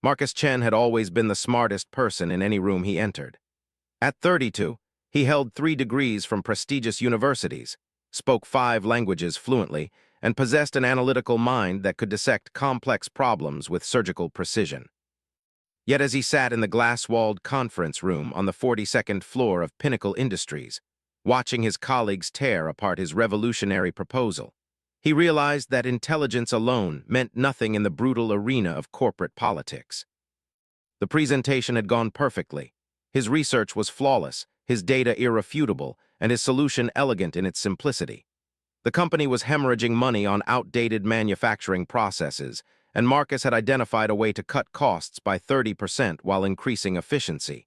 Marcus Chen had always been the smartest person in any room he entered. At 32, he held 3 degrees from prestigious universities, spoke 5 languages fluently, and possessed an analytical mind that could dissect complex problems with surgical precision. Yet as he sat in the glass-walled conference room on the 42nd floor of Pinnacle Industries, watching his colleagues tear apart his revolutionary proposal, he realized that intelligence alone meant nothing in the brutal arena of corporate politics. The presentation had gone perfectly. His research was flawless, his data irrefutable, and his solution elegant in its simplicity. The company was hemorrhaging money on outdated manufacturing processes, and Marcus had identified a way to cut costs by 30% while increasing efficiency.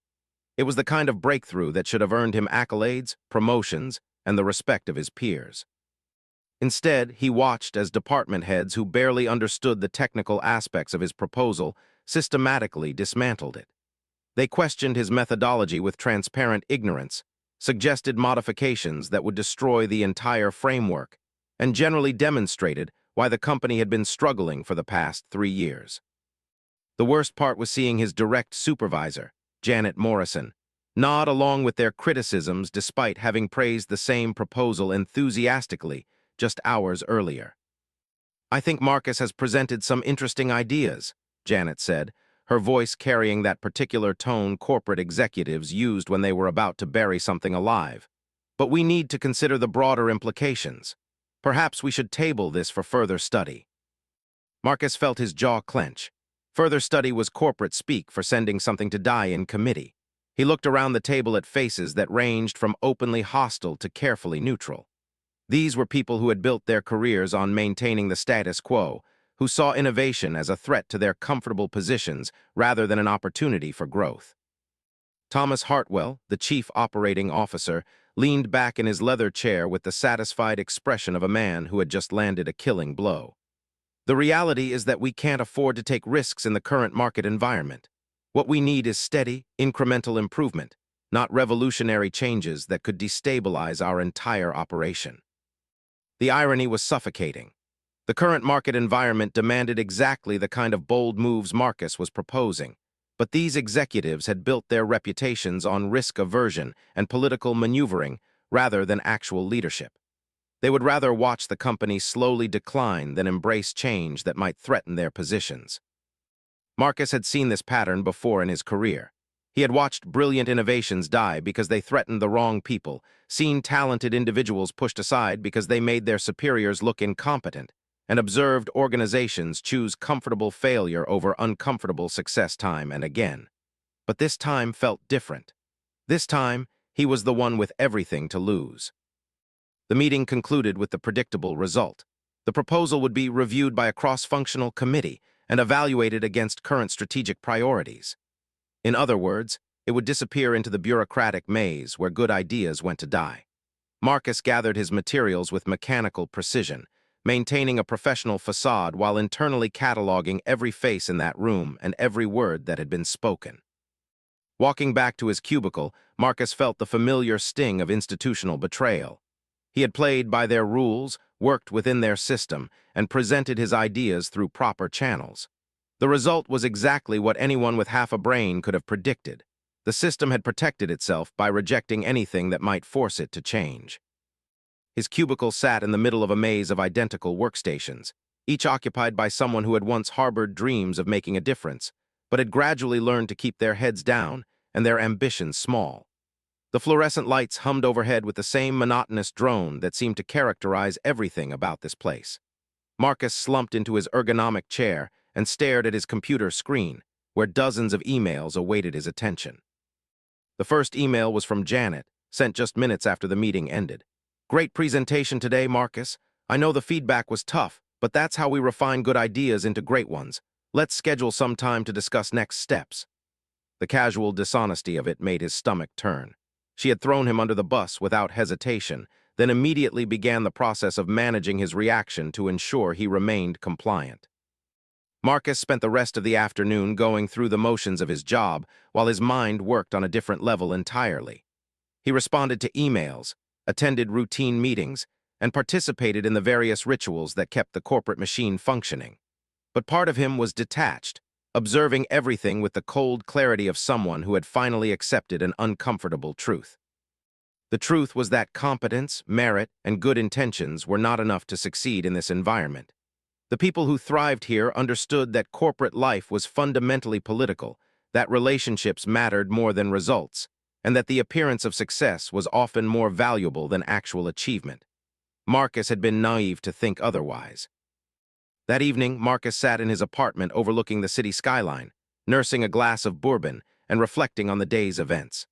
It was the kind of breakthrough that should have earned him accolades, promotions, and the respect of his peers. Instead, he watched as department heads who barely understood the technical aspects of his proposal systematically dismantled it. They questioned his methodology with transparent ignorance, suggested modifications that would destroy the entire framework, and generally demonstrated why the company had been struggling for the past 3 years. The worst part was seeing his direct supervisor, Janet Morrison, nod along with their criticisms despite having praised the same proposal enthusiastically just hours earlier. "I think Marcus has presented some interesting ideas," Janet said, her voice carrying that particular tone corporate executives used when they were about to bury something alive. "But we need to consider the broader implications. Perhaps we should table this for further study." Marcus felt his jaw clench. Further study was corporate speak for sending something to die in committee. He looked around the table at faces that ranged from openly hostile to carefully neutral. These were people who had built their careers on maintaining the status quo, who saw innovation as a threat to their comfortable positions rather than an opportunity for growth. Thomas Hartwell, the chief operating officer, leaned back in his leather chair with the satisfied expression of a man who had just landed a killing blow. "The reality is that we can't afford to take risks in the current market environment. What we need is steady, incremental improvement, not revolutionary changes that could destabilize our entire operation." The irony was suffocating. The current market environment demanded exactly the kind of bold moves Marcus was proposing, but these executives had built their reputations on risk aversion and political maneuvering rather than actual leadership. They would rather watch the company slowly decline than embrace change that might threaten their positions. Marcus had seen this pattern before in his career. He had watched brilliant innovations die because they threatened the wrong people, seen talented individuals pushed aside because they made their superiors look incompetent, and observed organizations choose comfortable failure over uncomfortable success time and again. But this time felt different. This time, he was the one with everything to lose. The meeting concluded with the predictable result. The proposal would be reviewed by a cross-functional committee and evaluated against current strategic priorities. In other words, it would disappear into the bureaucratic maze where good ideas went to die. Marcus gathered his materials with mechanical precision, maintaining a professional facade while internally cataloging every face in that room and every word that had been spoken. Walking back to his cubicle, Marcus felt the familiar sting of institutional betrayal. He had played by their rules, worked within their system, and presented his ideas through proper channels. The result was exactly what anyone with half a brain could have predicted. The system had protected itself by rejecting anything that might force it to change. His cubicle sat in the middle of a maze of identical workstations, each occupied by someone who had once harbored dreams of making a difference, but had gradually learned to keep their heads down and their ambitions small. The fluorescent lights hummed overhead with the same monotonous drone that seemed to characterize everything about this place. Marcus slumped into his ergonomic chair and stared at his computer screen, where dozens of emails awaited his attention. The first email was from Janet, sent just minutes after the meeting ended. "Great presentation today, Marcus. I know the feedback was tough, but that's how we refine good ideas into great ones. Let's schedule some time to discuss next steps." The casual dishonesty of it made his stomach turn. She had thrown him under the bus without hesitation, then immediately began the process of managing his reaction to ensure he remained compliant. Marcus spent the rest of the afternoon going through the motions of his job while his mind worked on a different level entirely. He responded to emails, attended routine meetings, and participated in the various rituals that kept the corporate machine functioning. But part of him was detached, observing everything with the cold clarity of someone who had finally accepted an uncomfortable truth. The truth was that competence, merit, and good intentions were not enough to succeed in this environment. The people who thrived here understood that corporate life was fundamentally political, that relationships mattered more than results, and that the appearance of success was often more valuable than actual achievement. Marcus had been naive to think otherwise. That evening, Marcus sat in his apartment overlooking the city skyline, nursing a glass of bourbon and reflecting on the day's events.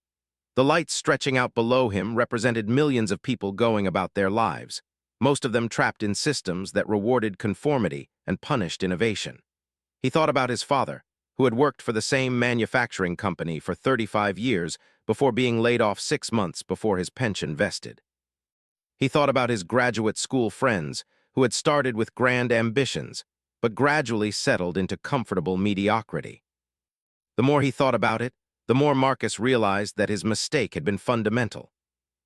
The lights stretching out below him represented millions of people going about their lives, most of them trapped in systems that rewarded conformity and punished innovation. He thought about his father, who had worked for the same manufacturing company for 35 years before being laid off 6 months before his pension vested. He thought about his graduate school friends, who had started with grand ambitions, but gradually settled into comfortable mediocrity. The more he thought about it, the more Marcus realized that his mistake had been fundamental.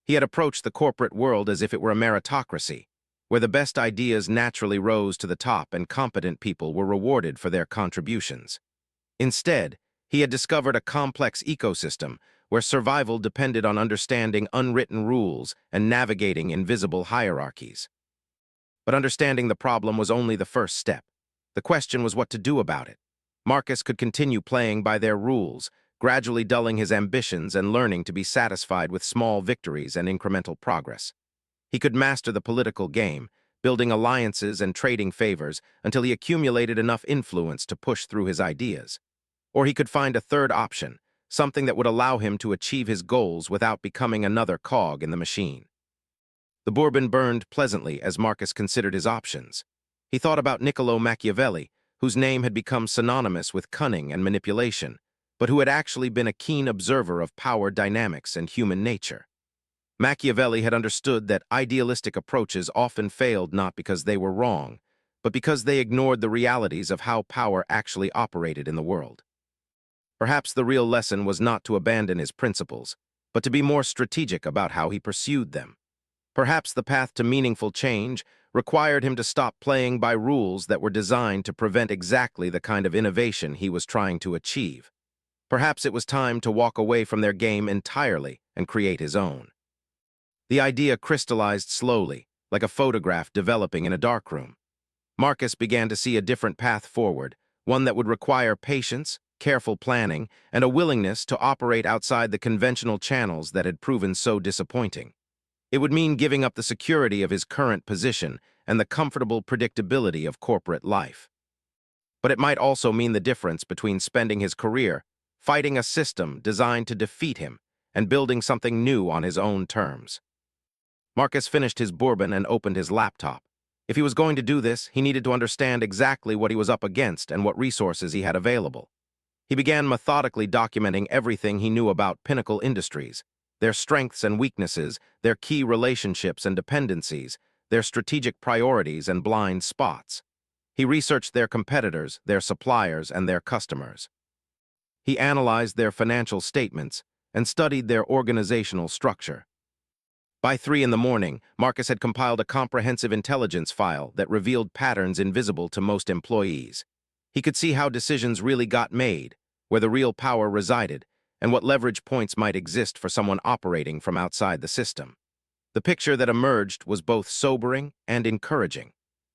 He had approached the corporate world as if it were a meritocracy, where the best ideas naturally rose to the top and competent people were rewarded for their contributions. Instead, he had discovered a complex ecosystem where survival depended on understanding unwritten rules and navigating invisible hierarchies. But understanding the problem was only the first step. The question was what to do about it. Marcus could continue playing by their rules, gradually dulling his ambitions and learning to be satisfied with small victories and incremental progress. He could master the political game, building alliances and trading favors until he accumulated enough influence to push through his ideas. Or he could find a third option, something that would allow him to achieve his goals without becoming another cog in the machine. The bourbon burned pleasantly as Marcus considered his options. He thought about Niccolo Machiavelli, whose name had become synonymous with cunning and manipulation, but who had actually been a keen observer of power dynamics and human nature. Machiavelli had understood that idealistic approaches often failed not because they were wrong, but because they ignored the realities of how power actually operated in the world. Perhaps the real lesson was not to abandon his principles, but to be more strategic about how he pursued them. Perhaps the path to meaningful change required him to stop playing by rules that were designed to prevent exactly the kind of innovation he was trying to achieve. Perhaps it was time to walk away from their game entirely and create his own. The idea crystallized slowly, like a photograph developing in a darkroom. Marcus began to see a different path forward, one that would require patience, careful planning, and a willingness to operate outside the conventional channels that had proven so disappointing. It would mean giving up the security of his current position and the comfortable predictability of corporate life. But it might also mean the difference between spending his career fighting a system designed to defeat him and building something new on his own terms. Marcus finished his bourbon and opened his laptop. If he was going to do this, he needed to understand exactly what he was up against and what resources he had available. He began methodically documenting everything he knew about Pinnacle Industries, their strengths and weaknesses, their key relationships and dependencies, their strategic priorities and blind spots. He researched their competitors, their suppliers, and their customers. He analyzed their financial statements and studied their organizational structure. By 3 in the morning, Marcus had compiled a comprehensive intelligence file that revealed patterns invisible to most employees. He could see how decisions really got made, where the real power resided, and what leverage points might exist for someone operating from outside the system. The picture that emerged was both sobering and encouraging.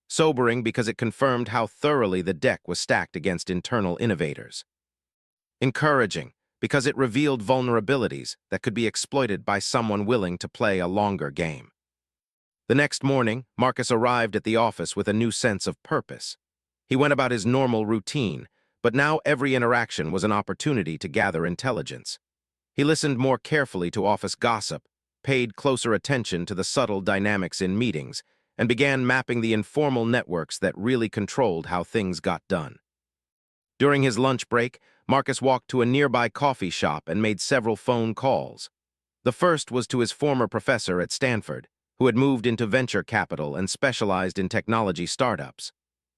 Sobering because it confirmed how thoroughly the deck was stacked against internal innovators. Encouraging because it revealed vulnerabilities that could be exploited by someone willing to play a longer game. The next morning, Marcus arrived at the office with a new sense of purpose. He went about his normal routine, but now every interaction was an opportunity to gather intelligence. He listened more carefully to office gossip, paid closer attention to the subtle dynamics in meetings, and began mapping the informal networks that really controlled how things got done. During his lunch break, Marcus walked to a nearby coffee shop and made several phone calls. The first was to his former professor at Stanford, who had moved into venture capital and specialized in technology startups.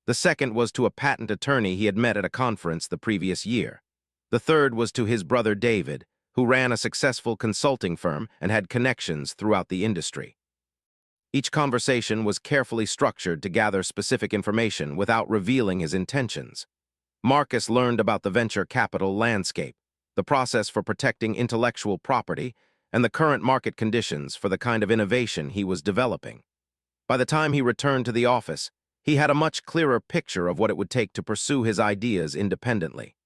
The second was to a patent attorney he had met at a conference the previous year. The third was to his brother David, who ran a successful consulting firm and had connections throughout the industry. Each conversation was carefully structured to gather specific information without revealing his intentions. Marcus learned about the venture capital landscape, the process for protecting intellectual property, and the current market conditions for the kind of innovation he was developing. By the time he returned to the office, he had a much clearer picture of what it would take to pursue his ideas independently.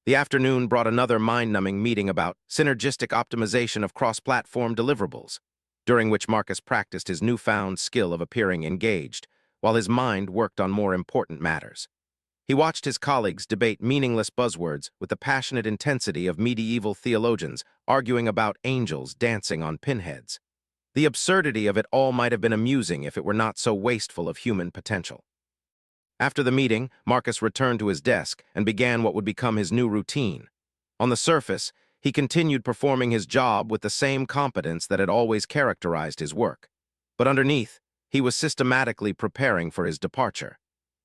The afternoon brought another mind-numbing meeting about synergistic optimization of cross-platform deliverables, during which Marcus practiced his newfound skill of appearing engaged, while his mind worked on more important matters. He watched his colleagues debate meaningless buzzwords with the passionate intensity of medieval theologians arguing about angels dancing on pinheads. The absurdity of it all might have been amusing if it were not so wasteful of human potential. After the meeting, Marcus returned to his desk and began what would become his new routine. On the surface, he continued performing his job with the same competence that had always characterized his work. But underneath, he was systematically preparing for his departure.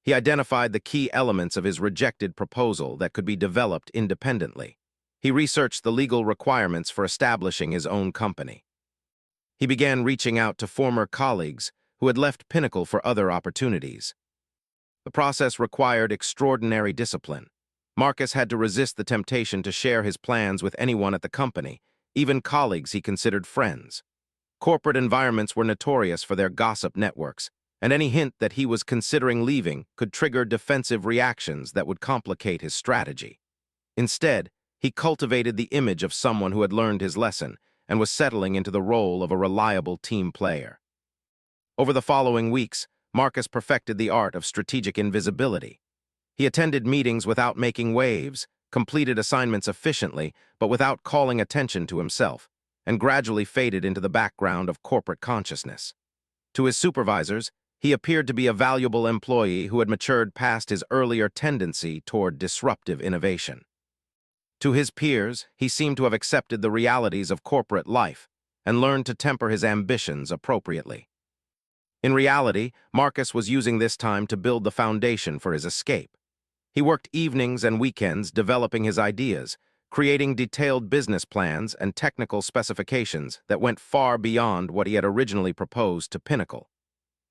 He identified the key elements of his rejected proposal that could be developed independently. He researched the legal requirements for establishing his own company. He began reaching out to former colleagues who had left Pinnacle for other opportunities. The process required extraordinary discipline. Marcus had to resist the temptation to share his plans with anyone at the company, even colleagues he considered friends. Corporate environments were notorious for their gossip networks, and any hint that he was considering leaving could trigger defensive reactions that would complicate his strategy. Instead, he cultivated the image of someone who had learned his lesson and was settling into the role of a reliable team player. Over the following weeks, Marcus perfected the art of strategic invisibility. He attended meetings without making waves, completed assignments efficiently but without calling attention to himself, and gradually faded into the background of corporate consciousness. To his supervisors, he appeared to be a valuable employee who had matured past his earlier tendency toward disruptive innovation. To his peers, he seemed to have accepted the realities of corporate life and learned to temper his ambitions appropriately. In reality, Marcus was using this time to build the foundation for his escape. He worked evenings and weekends developing his ideas, creating detailed business plans and technical specifications that went far beyond what he had originally proposed to Pinnacle.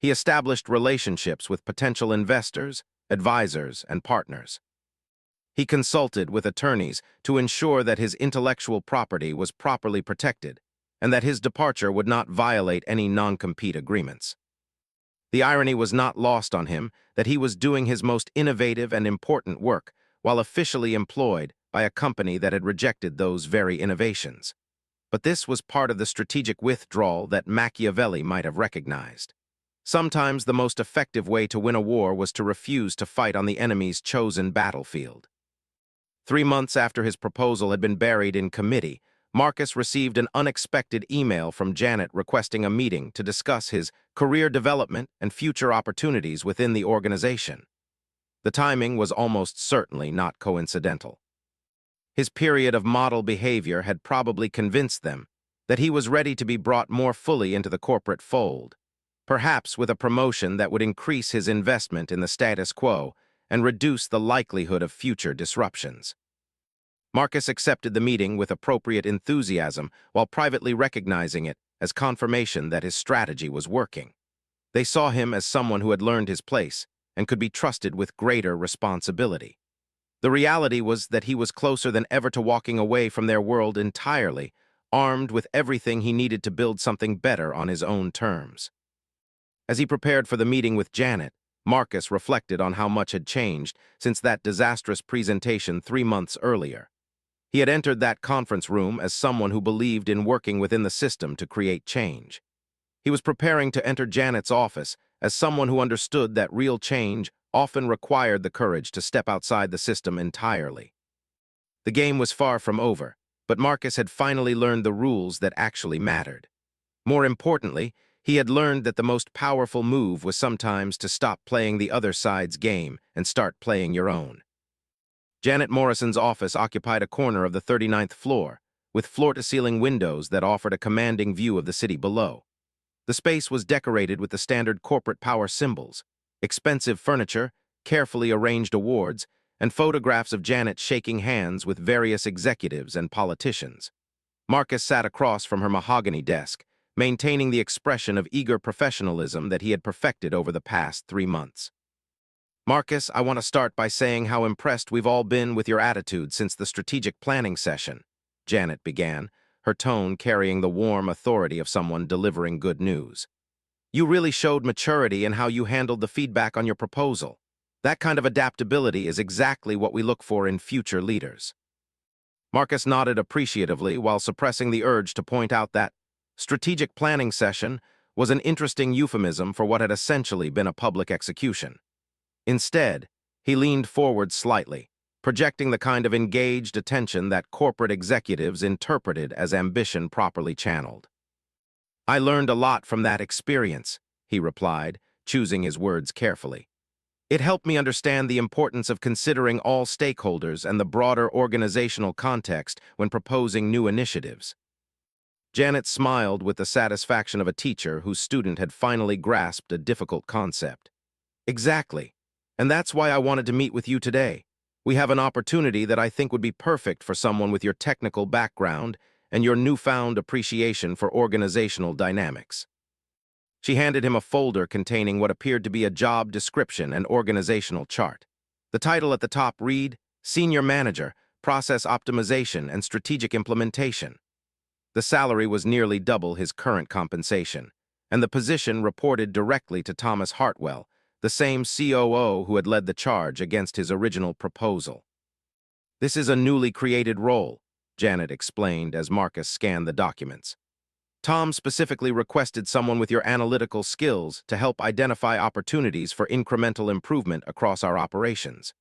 He established relationships with potential investors, advisors, and partners. He consulted with attorneys to ensure that his intellectual property was properly protected and that his departure would not violate any non-compete agreements. The irony was not lost on him that he was doing his most innovative and important work while officially employed by a company that had rejected those very innovations. But this was part of the strategic withdrawal that Machiavelli might have recognized. Sometimes the most effective way to win a war was to refuse to fight on the enemy's chosen battlefield. 3 months after his proposal had been buried in committee, Marcus received an unexpected email from Janet requesting a meeting to discuss his career development and future opportunities within the organization. The timing was almost certainly not coincidental. His period of model behavior had probably convinced them that he was ready to be brought more fully into the corporate fold, perhaps with a promotion that would increase his investment in the status quo and reduce the likelihood of future disruptions. Marcus accepted the meeting with appropriate enthusiasm while privately recognizing it as confirmation that his strategy was working. They saw him as someone who had learned his place and could be trusted with greater responsibility. The reality was that he was closer than ever to walking away from their world entirely, armed with everything he needed to build something better on his own terms. As he prepared for the meeting with Janet, Marcus reflected on how much had changed since that disastrous presentation 3 months earlier. He had entered that conference room as someone who believed in working within the system to create change. He was preparing to enter Janet's office as someone who understood that real change often required the courage to step outside the system entirely. The game was far from over, but Marcus had finally learned the rules that actually mattered. More importantly, he had learned that the most powerful move was sometimes to stop playing the other side's game and start playing your own. Janet Morrison's office occupied a corner of the 39th floor, with floor-to-ceiling windows that offered a commanding view of the city below. The space was decorated with the standard corporate power symbols, expensive furniture, carefully arranged awards, and photographs of Janet shaking hands with various executives and politicians. Marcus sat across from her mahogany desk, maintaining the expression of eager professionalism that he had perfected over the past 3 months. Marcus, I want to start by saying how impressed we've all been with your attitude since the strategic planning session, Janet began, her tone carrying the warm authority of someone delivering good news. You really showed maturity in how you handled the feedback on your proposal. That kind of adaptability is exactly what we look for in future leaders. Marcus nodded appreciatively while suppressing the urge to point out that strategic planning session was an interesting euphemism for what had essentially been a public execution. Instead, he leaned forward slightly, projecting the kind of engaged attention that corporate executives interpreted as ambition properly channeled. I learned a lot from that experience, he replied, choosing his words carefully. It helped me understand the importance of considering all stakeholders and the broader organizational context when proposing new initiatives. Janet smiled with the satisfaction of a teacher whose student had finally grasped a difficult concept. Exactly. And that's why I wanted to meet with you today. We have an opportunity that I think would be perfect for someone with your technical background and your newfound appreciation for organizational dynamics. She handed him a folder containing what appeared to be a job description and organizational chart. The title at the top read, Senior Manager, Process Optimization and Strategic Implementation. The salary was nearly double his current compensation, and the position reported directly to Thomas Hartwell, the same COO who had led the charge against his original proposal. This is a newly created role, Janet explained as Marcus scanned the documents. Tom specifically requested someone with your analytical skills to help identify opportunities for incremental improvement across our operations.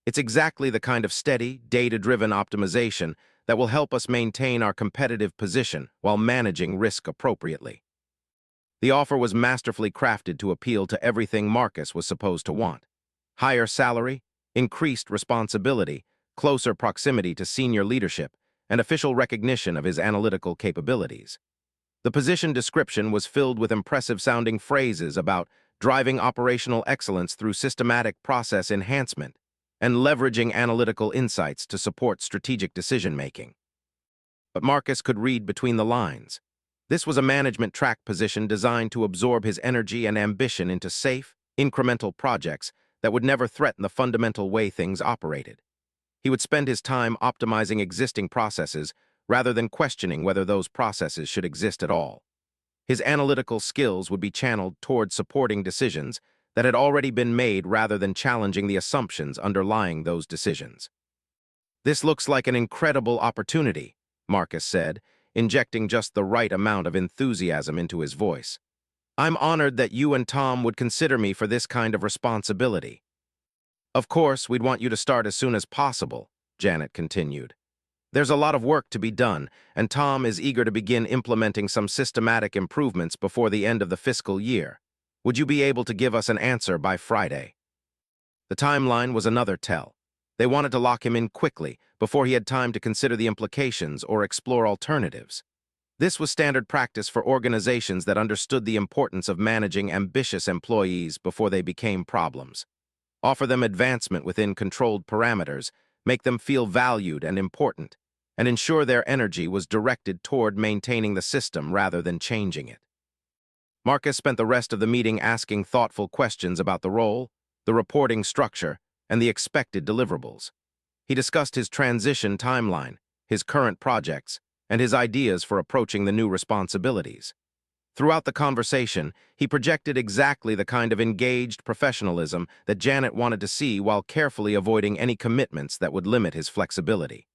It's exactly the kind of steady, data-driven optimization that will help us maintain our competitive position while managing risk appropriately. The offer was masterfully crafted to appeal to everything Marcus was supposed to want. Higher salary, increased responsibility, closer proximity to senior leadership, and official recognition of his analytical capabilities. The position description was filled with impressive-sounding phrases about driving operational excellence through systematic process enhancement and leveraging analytical insights to support strategic decision-making. But Marcus could read between the lines. This was a management track position designed to absorb his energy and ambition into safe, incremental projects that would never threaten the fundamental way things operated. He would spend his time optimizing existing processes rather than questioning whether those processes should exist at all. His analytical skills would be channeled toward supporting decisions that had already been made rather than challenging the assumptions underlying those decisions. This looks like an incredible opportunity, Marcus said, injecting just the right amount of enthusiasm into his voice. I'm honored that you and Tom would consider me for this kind of responsibility. Of course, we'd want you to start as soon as possible, Janet continued. There's a lot of work to be done, and Tom is eager to begin implementing some systematic improvements before the end of the fiscal year. Would you be able to give us an answer by Friday? The timeline was another tell. They wanted to lock him in quickly, before he had time to consider the implications or explore alternatives. This was standard practice for organizations that understood the importance of managing ambitious employees before they became problems. Offer them advancement within controlled parameters, make them feel valued and important, and ensure their energy was directed toward maintaining the system rather than changing it. Marcus spent the rest of the meeting asking thoughtful questions about the role, the reporting structure, and the expected deliverables. He discussed his transition timeline, his current projects, and his ideas for approaching the new responsibilities. Throughout the conversation, he projected exactly the kind of engaged professionalism that Janet wanted to see while carefully avoiding any commitments that would limit his flexibility.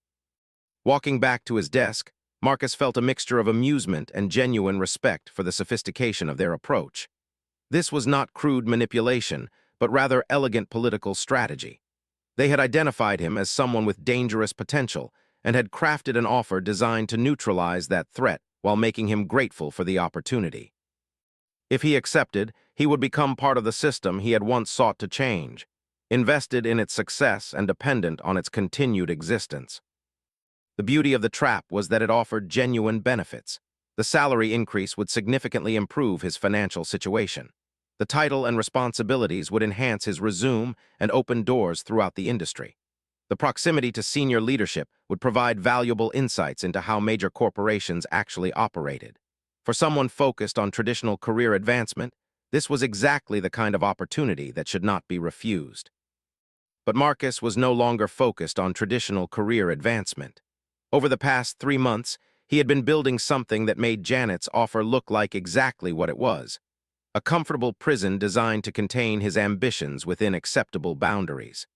Walking back to his desk, Marcus felt a mixture of amusement and genuine respect for the sophistication of their approach. This was not crude manipulation, but rather elegant political strategy. They had identified him as someone with dangerous potential and had crafted an offer designed to neutralize that threat while making him grateful for the opportunity. If he accepted, he would become part of the system he had once sought to change, invested in its success and dependent on its continued existence. The beauty of the trap was that it offered genuine benefits. The salary increase would significantly improve his financial situation. The title and responsibilities would enhance his resume and open doors throughout the industry. The proximity to senior leadership would provide valuable insights into how major corporations actually operated. For someone focused on traditional career advancement, this was exactly the kind of opportunity that should not be refused. But Marcus was no longer focused on traditional career advancement. Over the past 3 months, he had been building something that made Janet's offer look like exactly what it was: a comfortable prison designed to contain his ambitions within acceptable boundaries.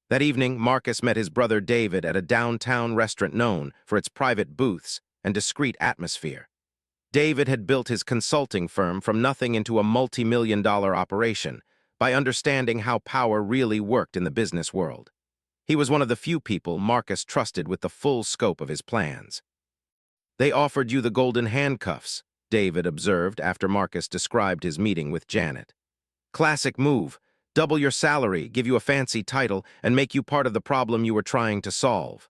That evening, Marcus met his brother David at a downtown restaurant known for its private booths and discreet atmosphere. David had built his consulting firm from nothing into a multi-million-dollar operation by understanding how power really worked in the business world. He was one of the few people Marcus trusted with the full scope of his plans. "They offered you the golden handcuffs," David observed after Marcus described his meeting with Janet. "Classic move. Double your salary, give you a fancy title, and make you part of the problem you were trying to solve."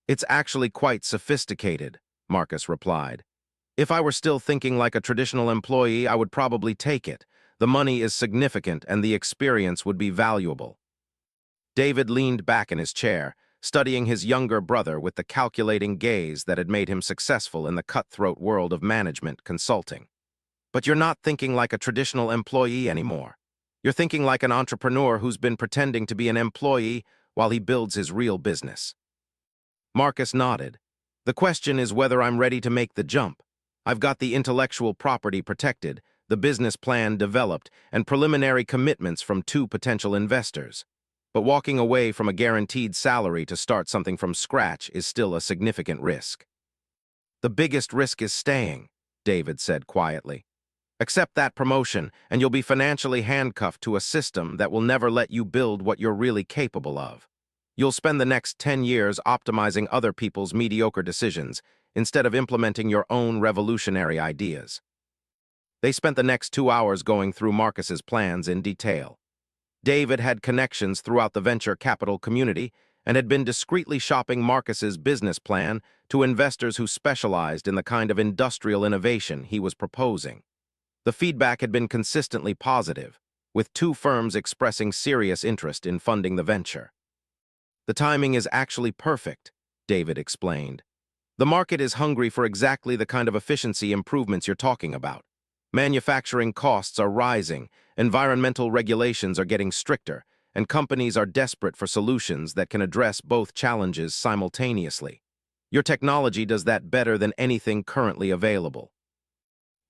"It's actually quite sophisticated," Marcus replied. "If I were still thinking like a traditional employee, I would probably take it. The money is significant and the experience would be valuable." David leaned back in his chair, studying his younger brother with the calculating gaze that had made him successful in the cutthroat world of management consulting. "But you're not thinking like a traditional employee anymore. You're thinking like an entrepreneur who's been pretending to be an employee while he builds his real business." Marcus nodded. "The question is whether I'm ready to make the jump. I've got the intellectual property protected, the business plan developed, and preliminary commitments from 2 potential investors. But walking away from a guaranteed salary to start something from scratch is still a significant risk." "The biggest risk is staying," David said quietly. "Accept that promotion, and you'll be financially handcuffed to a system that will never let you build what you're really capable of. You'll spend the next 10 years optimizing other people's mediocre decisions instead of implementing your own revolutionary ideas." They spent the next 2 hours going through Marcus's plans in detail. David had connections throughout the venture capital community and had been discreetly shopping Marcus's business plan to investors who specialized in the kind of industrial innovation he was proposing. The feedback had been consistently positive, with 2 firms expressing serious interest in funding the venture. "The timing is actually perfect," David explained. "The market is hungry for exactly the kind of efficiency improvements you're talking about. Manufacturing costs are rising, environmental regulations are getting stricter, and companies are desperate for solutions that can address both challenges simultaneously. Your technology does that better than anything currently available."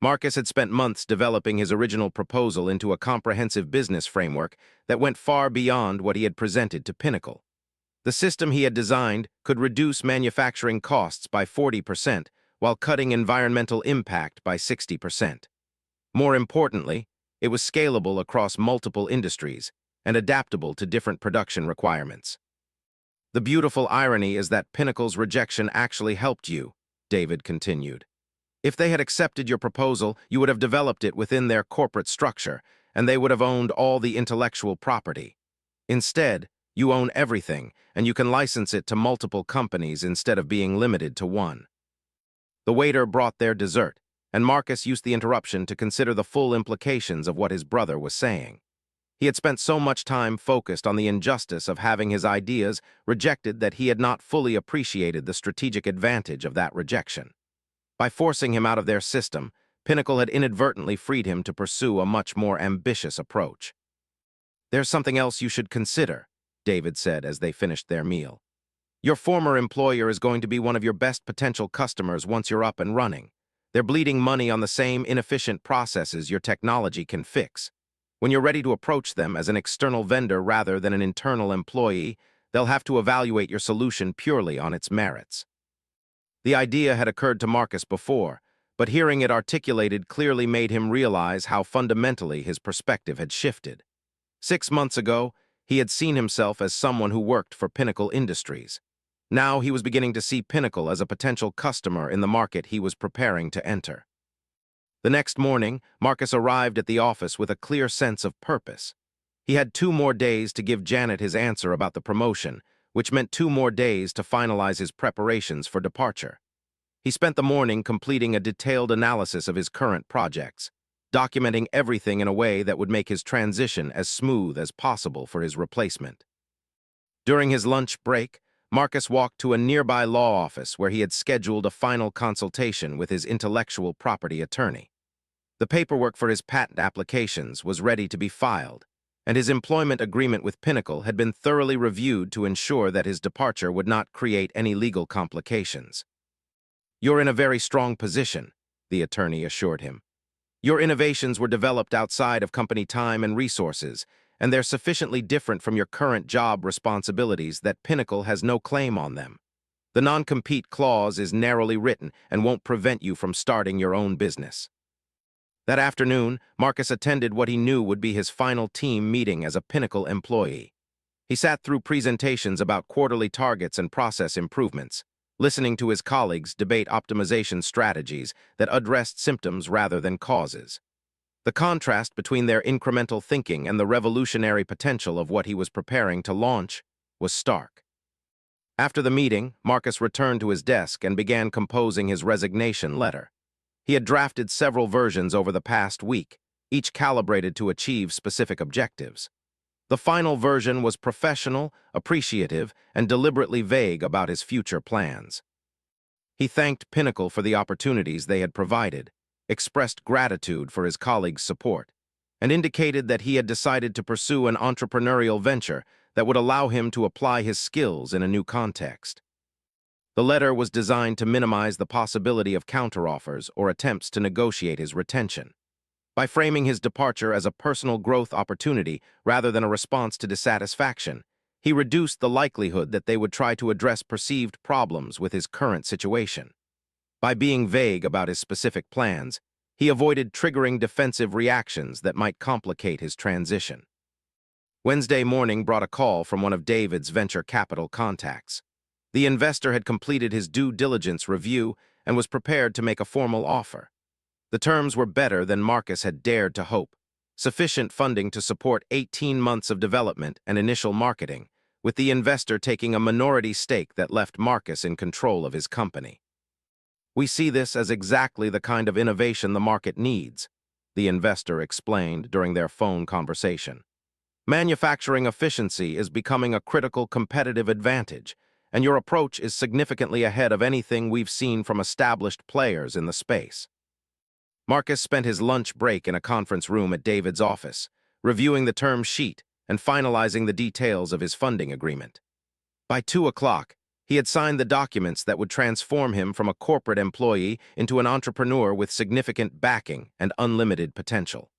Marcus had spent months developing his original proposal into a comprehensive business framework that went far beyond what he had presented to Pinnacle. The system he had designed could reduce manufacturing costs by 40% while cutting environmental impact by 60%. More importantly, it was scalable across multiple industries and adaptable to different production requirements. "The beautiful irony is that Pinnacle's rejection actually helped you," David continued. "If they had accepted your proposal, you would have developed it within their corporate structure, and they would have owned all the intellectual property. Instead, you own everything, and you can license it to multiple companies instead of being limited to one." The waiter brought their dessert, and Marcus used the interruption to consider the full implications of what his brother was saying. He had spent so much time focused on the injustice of having his ideas rejected that he had not fully appreciated the strategic advantage of that rejection. By forcing him out of their system, Pinnacle had inadvertently freed him to pursue a much more ambitious approach. "There's something else you should consider," David said as they finished their meal. "Your former employer is going to be one of your best potential customers once you're up and running. They're bleeding money on the same inefficient processes your technology can fix. When you're ready to approach them as an external vendor rather than an internal employee, they'll have to evaluate your solution purely on its merits." The idea had occurred to Marcus before, but hearing it articulated clearly made him realize how fundamentally his perspective had shifted. 6 months ago, he had seen himself as someone who worked for Pinnacle Industries. Now he was beginning to see Pinnacle as a potential customer in the market he was preparing to enter. The next morning, Marcus arrived at the office with a clear sense of purpose. He had 2 more days to give Janet his answer about the promotion, which meant 2 more days to finalize his preparations for departure. He spent the morning completing a detailed analysis of his current projects, documenting everything in a way that would make his transition as smooth as possible for his replacement. During his lunch break, Marcus walked to a nearby law office where he had scheduled a final consultation with his intellectual property attorney. The paperwork for his patent applications was ready to be filed, and his employment agreement with Pinnacle had been thoroughly reviewed to ensure that his departure would not create any legal complications. "You're in a very strong position," the attorney assured him. "Your innovations were developed outside of company time and resources, and they're sufficiently different from your current job responsibilities that Pinnacle has no claim on them. The non-compete clause is narrowly written and won't prevent you from starting your own business." That afternoon, Marcus attended what he knew would be his final team meeting as a Pinnacle employee. He sat through presentations about quarterly targets and process improvements, listening to his colleagues debate optimization strategies that addressed symptoms rather than causes. The contrast between their incremental thinking and the revolutionary potential of what he was preparing to launch was stark. After the meeting, Marcus returned to his desk and began composing his resignation letter. He had drafted several versions over the past week, each calibrated to achieve specific objectives. The final version was professional, appreciative, and deliberately vague about his future plans. He thanked Pinnacle for the opportunities they had provided, expressed gratitude for his colleagues' support, and indicated that he had decided to pursue an entrepreneurial venture that would allow him to apply his skills in a new context. The letter was designed to minimize the possibility of counteroffers or attempts to negotiate his retention. By framing his departure as a personal growth opportunity rather than a response to dissatisfaction, he reduced the likelihood that they would try to address perceived problems with his current situation. By being vague about his specific plans, he avoided triggering defensive reactions that might complicate his transition. Wednesday morning brought a call from one of David's venture capital contacts. The investor had completed his due diligence review and was prepared to make a formal offer. The terms were better than Marcus had dared to hope, sufficient funding to support 18 months of development and initial marketing, with the investor taking a minority stake that left Marcus in control of his company. "We see this as exactly the kind of innovation the market needs," the investor explained during their phone conversation. "Manufacturing efficiency is becoming a critical competitive advantage, and your approach is significantly ahead of anything we've seen from established players in the space." Marcus spent his lunch break in a conference room at David's office, reviewing the term sheet and finalizing the details of his funding agreement. By 2 o'clock, he had signed the documents that would transform him from a corporate employee into an entrepreneur with significant backing and unlimited potential.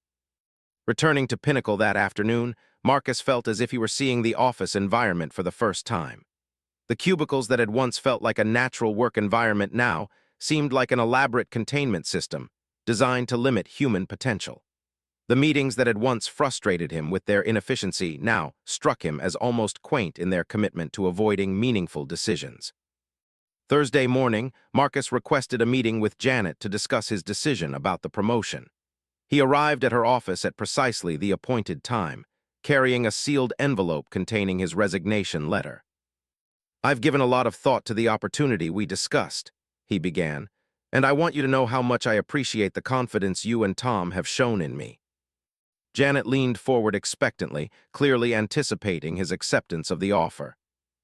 Returning to Pinnacle that afternoon, Marcus felt as if he were seeing the office environment for the first time. The cubicles that had once felt like a natural work environment now seemed like an elaborate containment system designed to limit human potential. The meetings that had once frustrated him with their inefficiency now struck him as almost quaint in their commitment to avoiding meaningful decisions. Thursday morning, Marcus requested a meeting with Janet to discuss his decision about the promotion. He arrived at her office at precisely the appointed time, carrying a sealed envelope containing his resignation letter. "I've given a lot of thought to the opportunity we discussed," he began, "and I want you to know how much I appreciate the confidence you and Tom have shown in me." Janet leaned forward expectantly, clearly anticipating his acceptance of the offer.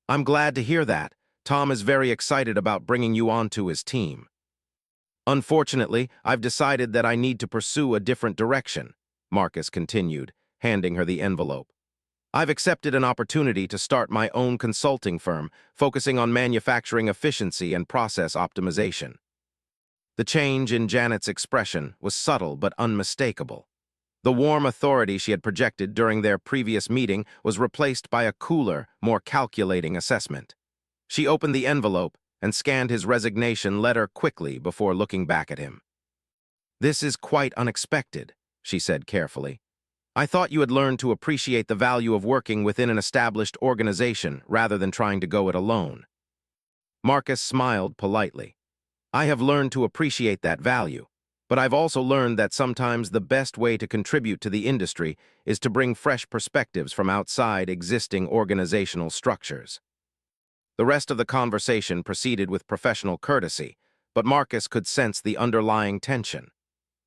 "I'm glad to hear that. Tom is very excited about bringing you onto his team." "Unfortunately, I've decided that I need to pursue a different direction," Marcus continued, handing her the envelope. "I've accepted an opportunity to start my own consulting firm, focusing on manufacturing efficiency and process optimization." The change in Janet's expression was subtle but unmistakable. The warm authority she had projected during their previous meeting was replaced by a cooler, more calculating assessment. She opened the envelope and scanned his resignation letter quickly before looking back at him. "This is quite unexpected," she said carefully. "I thought you had learned to appreciate the value of working within an established organization rather than trying to go it alone." Marcus smiled politely. "I have learned to appreciate that value, but I've also learned that sometimes the best way to contribute to the industry is to bring fresh perspectives from outside existing organizational structures." The rest of the conversation proceeded with professional courtesy, but Marcus could sense the underlying tension.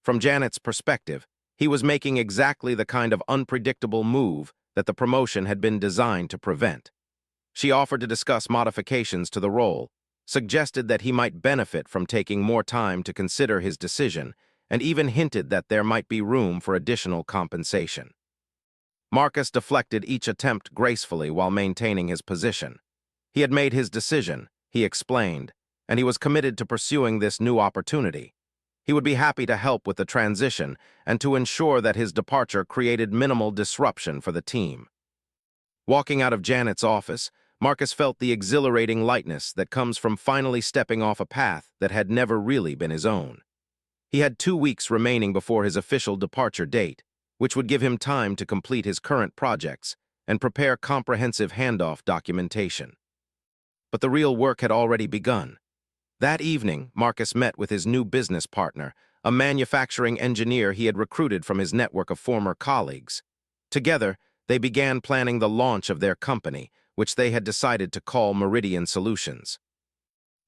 From Janet's perspective, he was making exactly the kind of unpredictable move that the promotion had been designed to prevent. She offered to discuss modifications to the role, suggested that he might benefit from taking more time to consider his decision, and even hinted that there might be room for additional compensation. Marcus deflected each attempt gracefully while maintaining his position. He had made his decision, he explained, and he was committed to pursuing this new opportunity. He would be happy to help with the transition and to ensure that his departure created minimal disruption for the team. Walking out of Janet's office, Marcus felt the exhilarating lightness that comes from finally stepping off a path that had never really been his own. He had 2 weeks remaining before his official departure date, which would give him time to complete his current projects and prepare comprehensive handoff documentation. But the real work had already begun. That evening, Marcus met with his new business partner, a manufacturing engineer he had recruited from his network of former colleagues. Together, they began planning the launch of their company, which they had decided to call Meridian Solutions.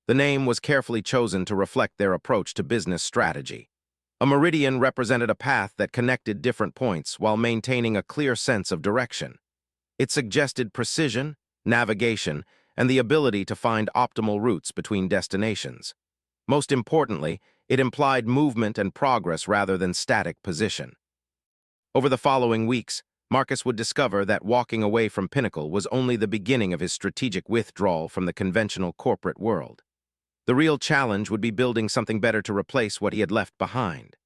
The name was carefully chosen to reflect their approach to business strategy. A meridian represented a path that connected different points while maintaining a clear sense of direction. It suggested precision, navigation, and the ability to find optimal routes between destinations. Most importantly, it implied movement and progress rather than static position. Over the following weeks, Marcus would discover that walking away from Pinnacle was only the beginning of his strategic withdrawal from the conventional corporate world. The real challenge would be building something better to replace what he had left behind.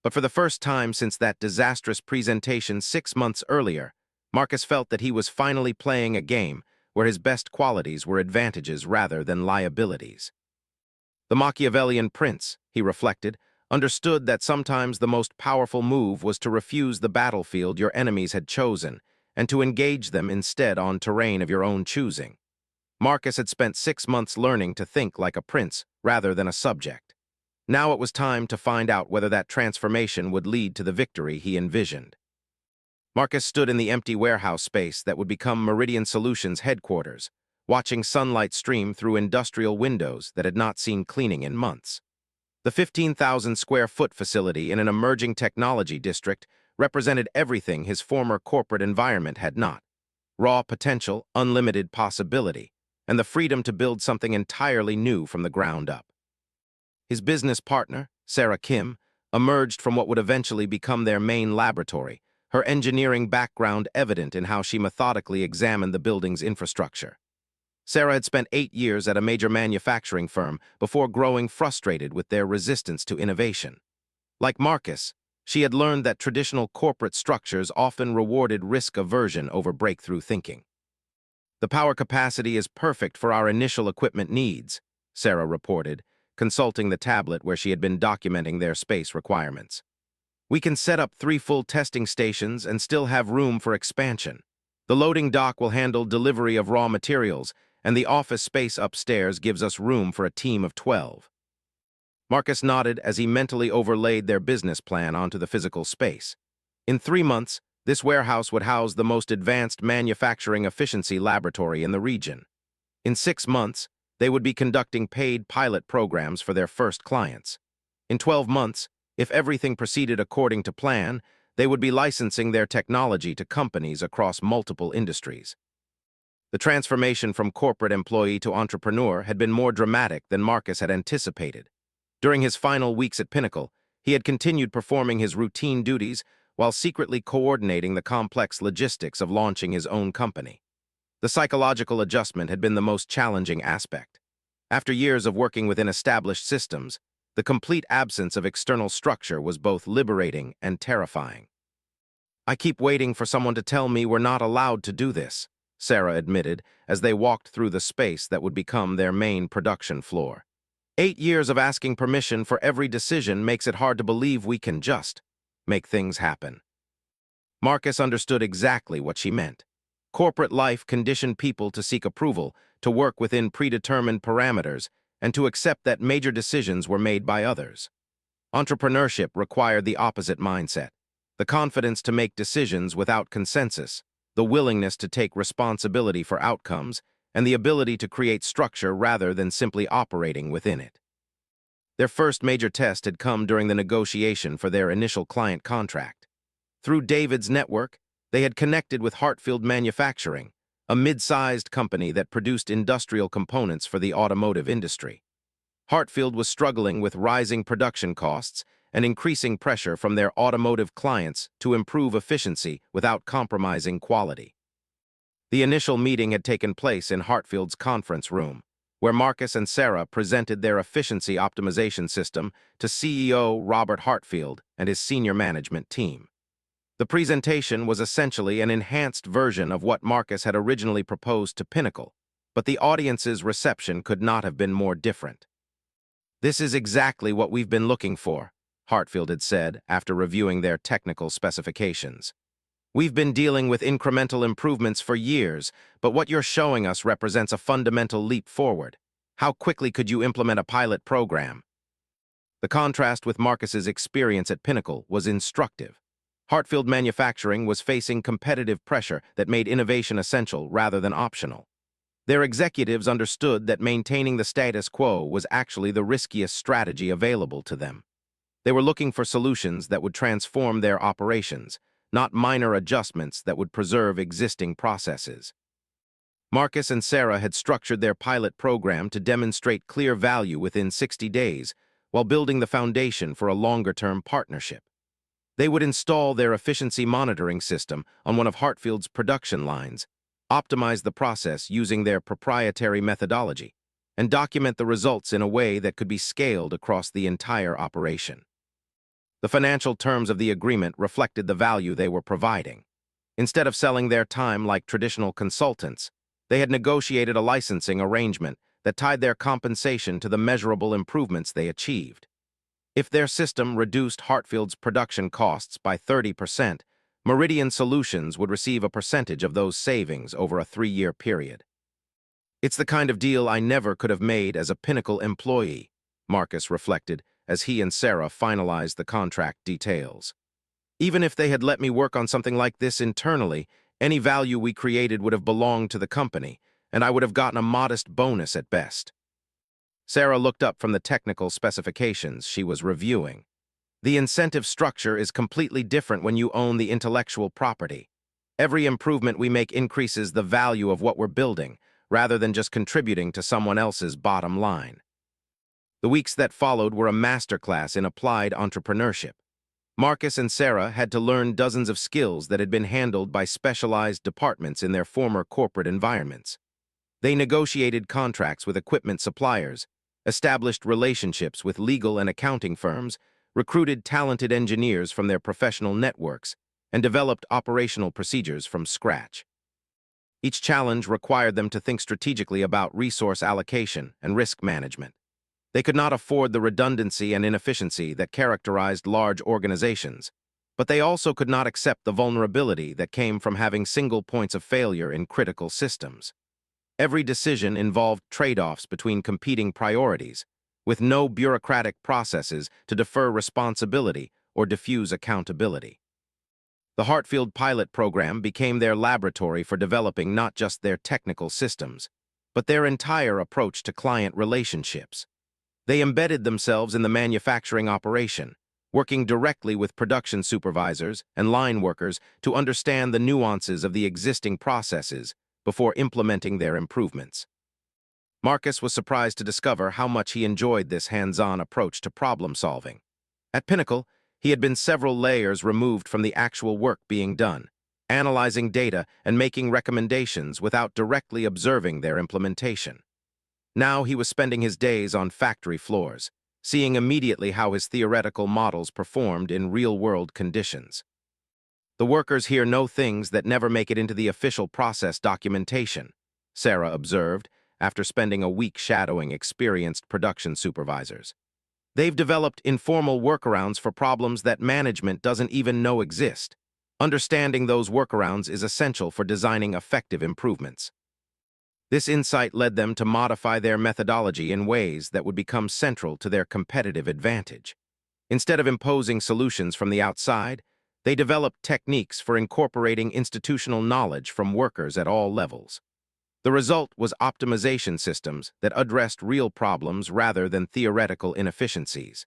But for the first time since that disastrous presentation 6 months earlier, Marcus felt that he was finally playing a game where his best qualities were advantages rather than liabilities. The Machiavellian prince, he reflected, understood that sometimes the most powerful move was to refuse the battlefield your enemies had chosen and to engage them instead on terrain of your own choosing. Marcus had spent 6 months learning to think like a prince rather than a subject. Now it was time to find out whether that transformation would lead to the victory he envisioned. Marcus stood in the empty warehouse space that would become Meridian Solutions' headquarters, watching sunlight stream through industrial windows that had not seen cleaning in months. The 15,000-square-foot facility in an emerging technology district represented everything his former corporate environment had not: raw potential, unlimited possibility, and the freedom to build something entirely new from the ground up. His business partner, Sarah Kim, emerged from what would eventually become their main laboratory, her engineering background evident in how she methodically examined the building's infrastructure. Sarah had spent 8 years at a major manufacturing firm before growing frustrated with their resistance to innovation. Like Marcus, she had learned that traditional corporate structures often rewarded risk aversion over breakthrough thinking. "The power capacity is perfect for our initial equipment needs," Sarah reported, consulting the tablet where she had been documenting their space requirements. "We can set up 3 full testing stations and still have room for expansion. The loading dock will handle delivery of raw materials, and the office space upstairs gives us room for a team of 12. Marcus nodded as he mentally overlaid their business plan onto the physical space. In 3 months, this warehouse would house the most advanced manufacturing efficiency laboratory in the region. In 6 months, they would be conducting paid pilot programs for their first clients. In 12 months, if everything proceeded according to plan, they would be licensing their technology to companies across multiple industries. The transformation from corporate employee to entrepreneur had been more dramatic than Marcus had anticipated. During his final weeks at Pinnacle, he had continued performing his routine duties while secretly coordinating the complex logistics of launching his own company. The psychological adjustment had been the most challenging aspect. After years of working within established systems, the complete absence of external structure was both liberating and terrifying. "I keep waiting for someone to tell me we're not allowed to do this," Sarah admitted as they walked through the space that would become their main production floor. 8 years of asking permission for every decision makes it hard to believe we can just make things happen." Marcus understood exactly what she meant. Corporate life conditioned people to seek approval, to work within predetermined parameters, and to accept that major decisions were made by others. Entrepreneurship required the opposite mindset: the confidence to make decisions without consensus, the willingness to take responsibility for outcomes, and the ability to create structure rather than simply operating within it. Their first major test had come during the negotiation for their initial client contract. Through David's network, they had connected with Hartfield Manufacturing, a mid-sized company that produced industrial components for the automotive industry. Hartfield was struggling with rising production costs and increasing pressure from their automotive clients to improve efficiency without compromising quality. The initial meeting had taken place in Hartfield's conference room, where Marcus and Sarah presented their efficiency optimization system to CEO Robert Hartfield and his senior management team. The presentation was essentially an enhanced version of what Marcus had originally proposed to Pinnacle, but the audience's reception could not have been more different. "This is exactly what we've been looking for," Hartfield had said after reviewing their technical specifications. "We've been dealing with incremental improvements for years, but what you're showing us represents a fundamental leap forward. How quickly could you implement a pilot program?" The contrast with Marcus's experience at Pinnacle was instructive. Hartfield Manufacturing was facing competitive pressure that made innovation essential rather than optional. Their executives understood that maintaining the status quo was actually the riskiest strategy available to them. They were looking for solutions that would transform their operations, not minor adjustments that would preserve existing processes. Marcus and Sarah had structured their pilot program to demonstrate clear value within 60 days, while building the foundation for a longer-term partnership. They would install their efficiency monitoring system on one of Hartfield's production lines, optimize the process using their proprietary methodology, and document the results in a way that could be scaled across the entire operation. The financial terms of the agreement reflected the value they were providing. Instead of selling their time like traditional consultants, they had negotiated a licensing arrangement that tied their compensation to the measurable improvements they achieved. If their system reduced Hartfield's production costs by 30%, Meridian Solutions would receive a percentage of those savings over a 3-year period. "It's the kind of deal I never could have made as a Pinnacle employee," Marcus reflected as he and Sarah finalized the contract details. "Even if they had let me work on something like this internally, any value we created would have belonged to the company, and I would have gotten a modest bonus at best." Sarah looked up from the technical specifications she was reviewing. "The incentive structure is completely different when you own the intellectual property. Every improvement we make increases the value of what we're building, rather than just contributing to someone else's bottom line." The weeks that followed were a masterclass in applied entrepreneurship. Marcus and Sarah had to learn dozens of skills that had been handled by specialized departments in their former corporate environments. They negotiated contracts with equipment suppliers, established relationships with legal and accounting firms, recruited talented engineers from their professional networks, and developed operational procedures from scratch. Each challenge required them to think strategically about resource allocation and risk management. They could not afford the redundancy and inefficiency that characterized large organizations, but they also could not accept the vulnerability that came from having single points of failure in critical systems. Every decision involved trade-offs between competing priorities, with no bureaucratic processes to defer responsibility or diffuse accountability. The Hartfield pilot program became their laboratory for developing not just their technical systems, but their entire approach to client relationships. They embedded themselves in the manufacturing operation, working directly with production supervisors and line workers to understand the nuances of the existing processes before implementing their improvements. Marcus was surprised to discover how much he enjoyed this hands-on approach to problem-solving. At Pinnacle, he had been several layers removed from the actual work being done, analyzing data and making recommendations without directly observing their implementation. Now he was spending his days on factory floors, seeing immediately how his theoretical models performed in real-world conditions. "The workers here know things that never make it into the official process documentation," Sarah observed after spending a week shadowing experienced production supervisors. "They've developed informal workarounds for problems that management doesn't even know exist. Understanding those workarounds is essential for designing effective improvements." This insight led them to modify their methodology in ways that would become central to their competitive advantage. Instead of imposing solutions from the outside, they developed techniques for incorporating institutional knowledge from workers at all levels. The result was optimization systems that addressed real problems rather than theoretical inefficiencies.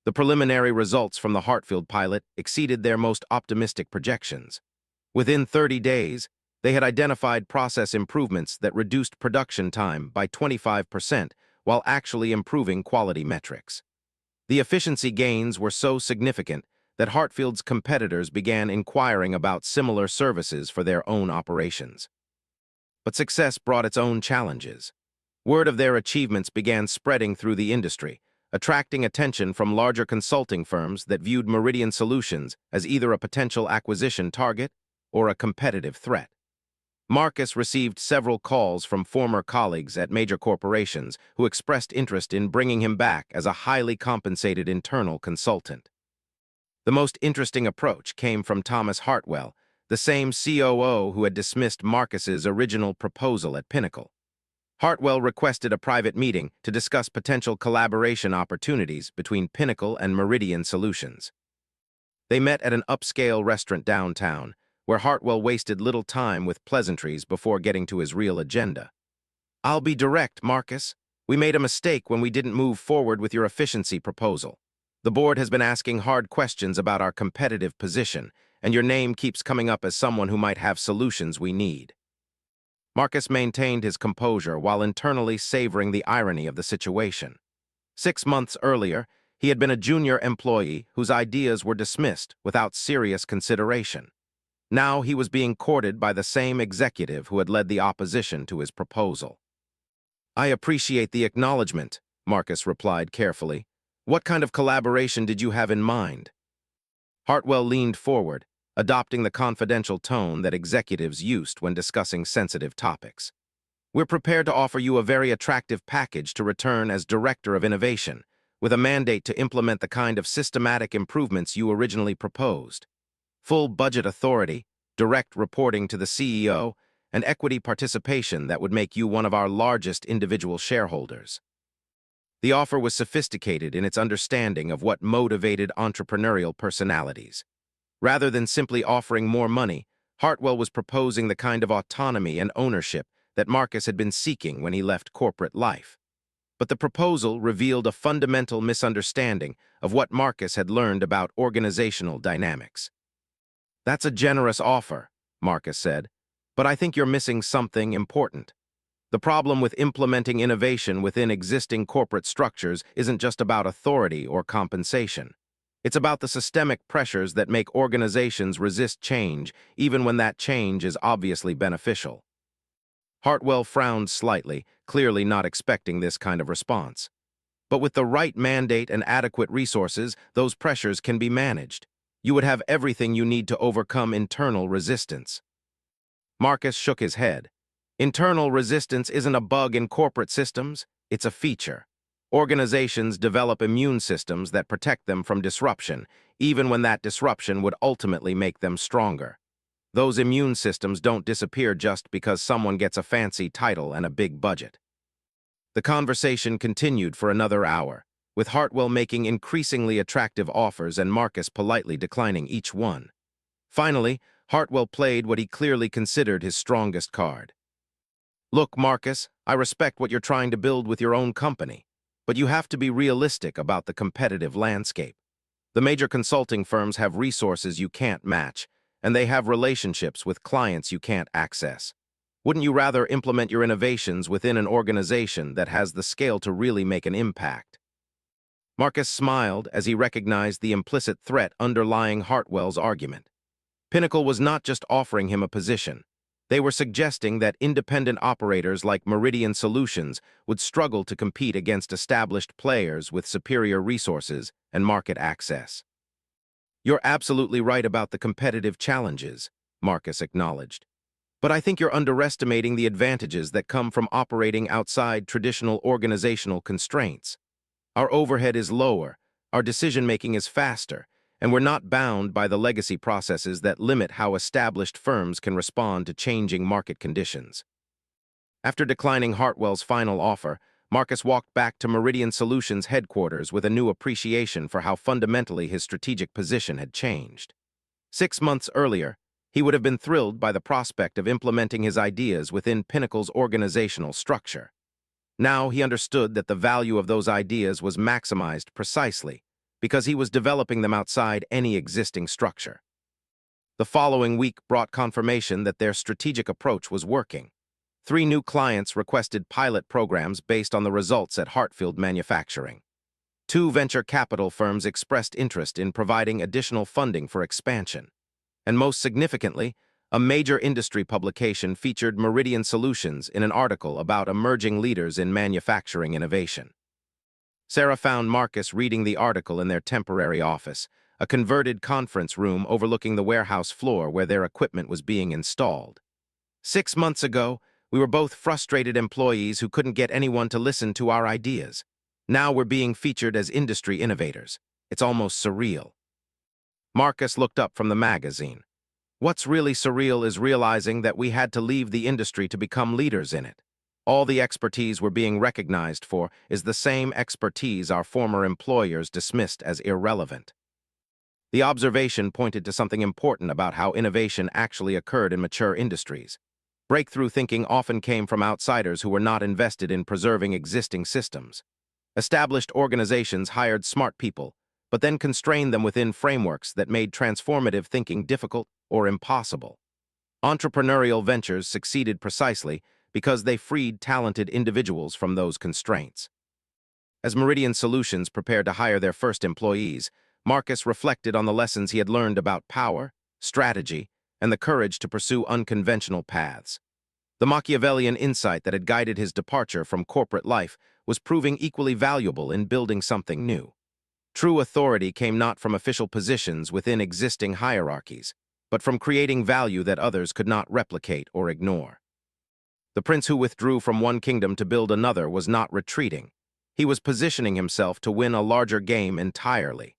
The preliminary results from the Hartfield pilot exceeded their most optimistic projections. Within 30 days, they had identified process improvements that reduced production time by 25% while actually improving quality metrics. The efficiency gains were so significant that Hartfield's competitors began inquiring about similar services for their own operations. But success brought its own challenges. Word of their achievements began spreading through the industry, attracting attention from larger consulting firms that viewed Meridian Solutions as either a potential acquisition target or a competitive threat. Marcus received several calls from former colleagues at major corporations who expressed interest in bringing him back as a highly compensated internal consultant. The most interesting approach came from Thomas Hartwell, the same COO who had dismissed Marcus's original proposal at Pinnacle. Hartwell requested a private meeting to discuss potential collaboration opportunities between Pinnacle and Meridian Solutions. They met at an upscale restaurant downtown, where Hartwell wasted little time with pleasantries before getting to his real agenda. "I'll be direct, Marcus. We made a mistake when we didn't move forward with your efficiency proposal. The board has been asking hard questions about our competitive position, and your name keeps coming up as someone who might have solutions we need." Marcus maintained his composure while internally savoring the irony of the situation. 6 months earlier, he had been a junior employee whose ideas were dismissed without serious consideration. Now he was being courted by the same executive who had led the opposition to his proposal. "I appreciate the acknowledgement," Marcus replied carefully. "What kind of collaboration did you have in mind?" Hartwell leaned forward, adopting the confidential tone that executives used when discussing sensitive topics. "We're prepared to offer you a very attractive package to return as Director of Innovation, with a mandate to implement the kind of systematic improvements you originally proposed. Full budget authority, direct reporting to the CEO, and equity participation that would make you one of our largest individual shareholders." The offer was sophisticated in its understanding of what motivated entrepreneurial personalities. Rather than simply offering more money, Hartwell was proposing the kind of autonomy and ownership that Marcus had been seeking when he left corporate life. But the proposal revealed a fundamental misunderstanding of what Marcus had learned about organizational dynamics. "That's a generous offer," Marcus said, "but I think you're missing something important. The problem with implementing innovation within existing corporate structures isn't just about authority or compensation. It's about the systemic pressures that make organizations resist change, even when that change is obviously beneficial." Hartwell frowned slightly, clearly not expecting this kind of response. "But with the right mandate and adequate resources, those pressures can be managed. You would have everything you need to overcome internal resistance." Marcus shook his head. "Internal resistance isn't a bug in corporate systems, it's a feature. Organizations develop immune systems that protect them from disruption, even when that disruption would ultimately make them stronger. Those immune systems don't disappear just because someone gets a fancy title and a big budget." The conversation continued for another hour, with Hartwell making increasingly attractive offers and Marcus politely declining each one. Finally, Hartwell played what he clearly considered his strongest card. "Look, Marcus, I respect what you're trying to build with your own company, but you have to be realistic about the competitive landscape. The major consulting firms have resources you can't match, and they have relationships with clients you can't access. Wouldn't you rather implement your innovations within an organization that has the scale to really make an impact?" Marcus smiled as he recognized the implicit threat underlying Hartwell's argument. Pinnacle was not just offering him a position. They were suggesting that independent operators like Meridian Solutions would struggle to compete against established players with superior resources and market access. "You're absolutely right about the competitive challenges," Marcus acknowledged. "But I think you're underestimating the advantages that come from operating outside traditional organizational constraints. Our overhead is lower, our decision-making is faster, and we're not bound by the legacy processes that limit how established firms can respond to changing market conditions." After declining Hartwell's final offer, Marcus walked back to Meridian Solutions headquarters with a new appreciation for how fundamentally his strategic position had changed. 6 months earlier, he would have been thrilled by the prospect of implementing his ideas within Pinnacle's organizational structure. Now he understood that the value of those ideas was maximized precisely because he was developing them outside any existing structure. The following week brought confirmation that their strategic approach was working. 3 new clients requested pilot programs based on the results at Hartfield Manufacturing. Two venture capital firms expressed interest in providing additional funding for expansion. And most significantly, a major industry publication featured Meridian Solutions in an article about emerging leaders in manufacturing innovation. Sarah found Marcus reading the article in their temporary office, a converted conference room overlooking the warehouse floor where their equipment was being installed. 6 months ago, we were both frustrated employees who couldn't get anyone to listen to our ideas. Now we're being featured as industry innovators. It's almost surreal. Marcus looked up from the magazine. What's really surreal is realizing that we had to leave the industry to become leaders in it. All the expertise we're being recognized for is the same expertise our former employers dismissed as irrelevant. The observation pointed to something important about how innovation actually occurred in mature industries. Breakthrough thinking often came from outsiders who were not invested in preserving existing systems. Established organizations hired smart people, but then constrained them within frameworks that made transformative thinking difficult or impossible. Entrepreneurial ventures succeeded precisely because they freed talented individuals from those constraints. As Meridian Solutions prepared to hire their first employees, Marcus reflected on the lessons he had learned about power, strategy, and the courage to pursue unconventional paths. The Machiavellian insight that had guided his departure from corporate life was proving equally valuable in building something new. True authority came not from official positions within existing hierarchies, but from creating value that others could not replicate or ignore. The prince who withdrew from one kingdom to build another was not retreating. He was positioning himself to win a larger game entirely.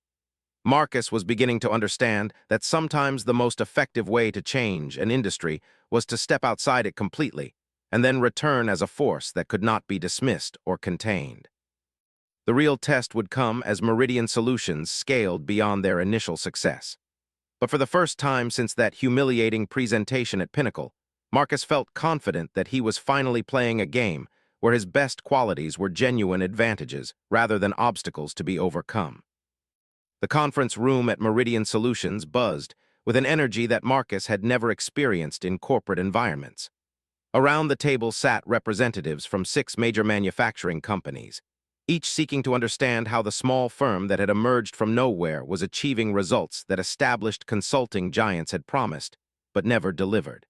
Marcus was beginning to understand that sometimes the most effective way to change an industry was to step outside it completely and then return as a force that could not be dismissed or contained. The real test would come as Meridian Solutions scaled beyond their initial success. But for the first time since that humiliating presentation at Pinnacle, Marcus felt confident that he was finally playing a game where his best qualities were genuine advantages rather than obstacles to be overcome. The conference room at Meridian Solutions buzzed with an energy that Marcus had never experienced in corporate environments. Around the table sat representatives from 6 major manufacturing companies, each seeking to understand how the small firm that had emerged from nowhere was achieving results that established consulting giants had promised, but never delivered.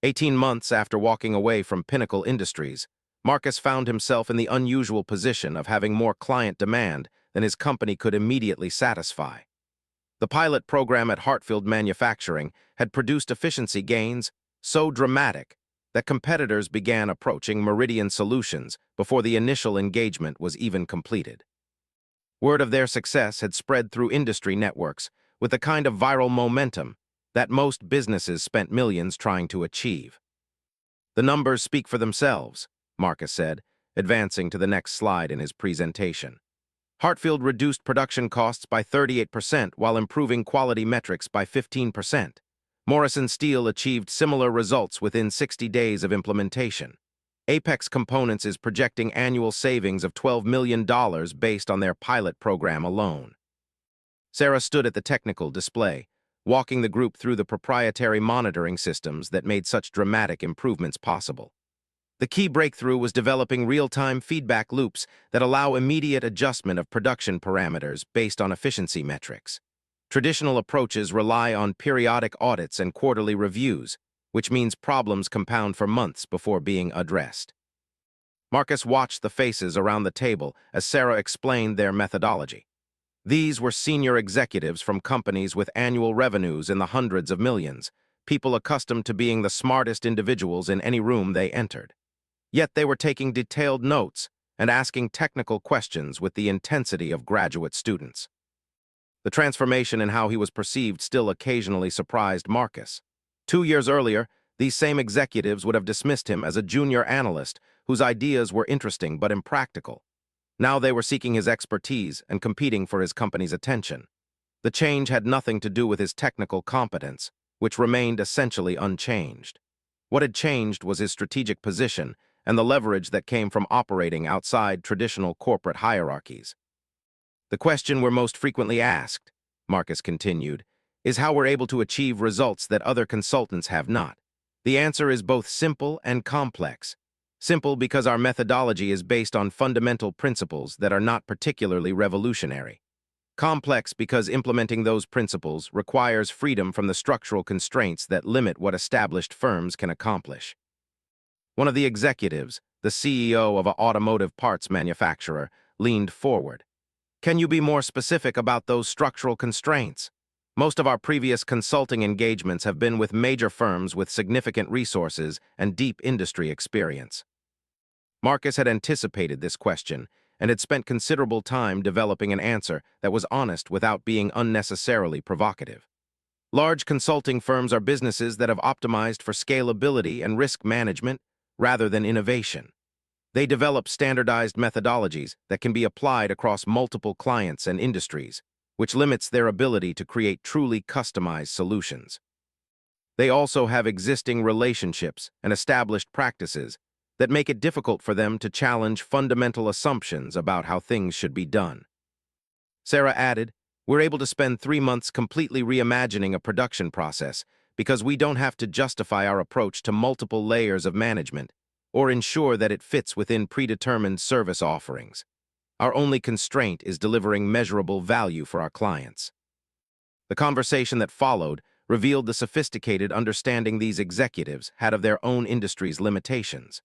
18 months after walking away from Pinnacle Industries, Marcus found himself in the unusual position of having more client demand than his company could immediately satisfy. The pilot program at Hartfield Manufacturing had produced efficiency gains so dramatic that competitors began approaching Meridian Solutions before the initial engagement was even completed. Word of their success had spread through industry networks with the kind of viral momentum that most businesses spent millions trying to achieve. The numbers speak for themselves, Marcus said, advancing to the next slide in his presentation. Hartfield reduced production costs by 38% while improving quality metrics by 15%. Morrison Steel achieved similar results within 60 days of implementation. Apex Components is projecting annual savings of $12 million based on their pilot program alone. Sarah stood at the technical display, walking the group through the proprietary monitoring systems that made such dramatic improvements possible. The key breakthrough was developing real-time feedback loops that allow immediate adjustment of production parameters based on efficiency metrics. Traditional approaches rely on periodic audits and quarterly reviews, which means problems compound for months before being addressed. Marcus watched the faces around the table as Sarah explained their methodology. These were senior executives from companies with annual revenues in the hundreds of millions, people accustomed to being the smartest individuals in any room they entered. Yet they were taking detailed notes and asking technical questions with the intensity of graduate students. The transformation in how he was perceived still occasionally surprised Marcus. 2 years earlier, these same executives would have dismissed him as a junior analyst whose ideas were interesting but impractical. Now they were seeking his expertise and competing for his company's attention. The change had nothing to do with his technical competence, which remained essentially unchanged. What had changed was his strategic position and the leverage that came from operating outside traditional corporate hierarchies. The question we're most frequently asked, Marcus continued, is how we're able to achieve results that other consultants have not. The answer is both simple and complex. Simple because our methodology is based on fundamental principles that are not particularly revolutionary. Complex because implementing those principles requires freedom from the structural constraints that limit what established firms can accomplish. One of the executives, the CEO of an automotive parts manufacturer, leaned forward. Can you be more specific about those structural constraints? Most of our previous consulting engagements have been with major firms with significant resources and deep industry experience. Marcus had anticipated this question and had spent considerable time developing an answer that was honest without being unnecessarily provocative. Large consulting firms are businesses that have optimized for scalability and risk management rather than innovation. They develop standardized methodologies that can be applied across multiple clients and industries, which limits their ability to create truly customized solutions. They also have existing relationships and established practices that make it difficult for them to challenge fundamental assumptions about how things should be done. Sarah added, "We're able to spend 3 months completely reimagining a production process because we don't have to justify our approach to multiple layers of management or ensure that it fits within predetermined service offerings. Our only constraint is delivering measurable value for our clients." The conversation that followed revealed the sophisticated understanding these executives had of their own industry's limitations.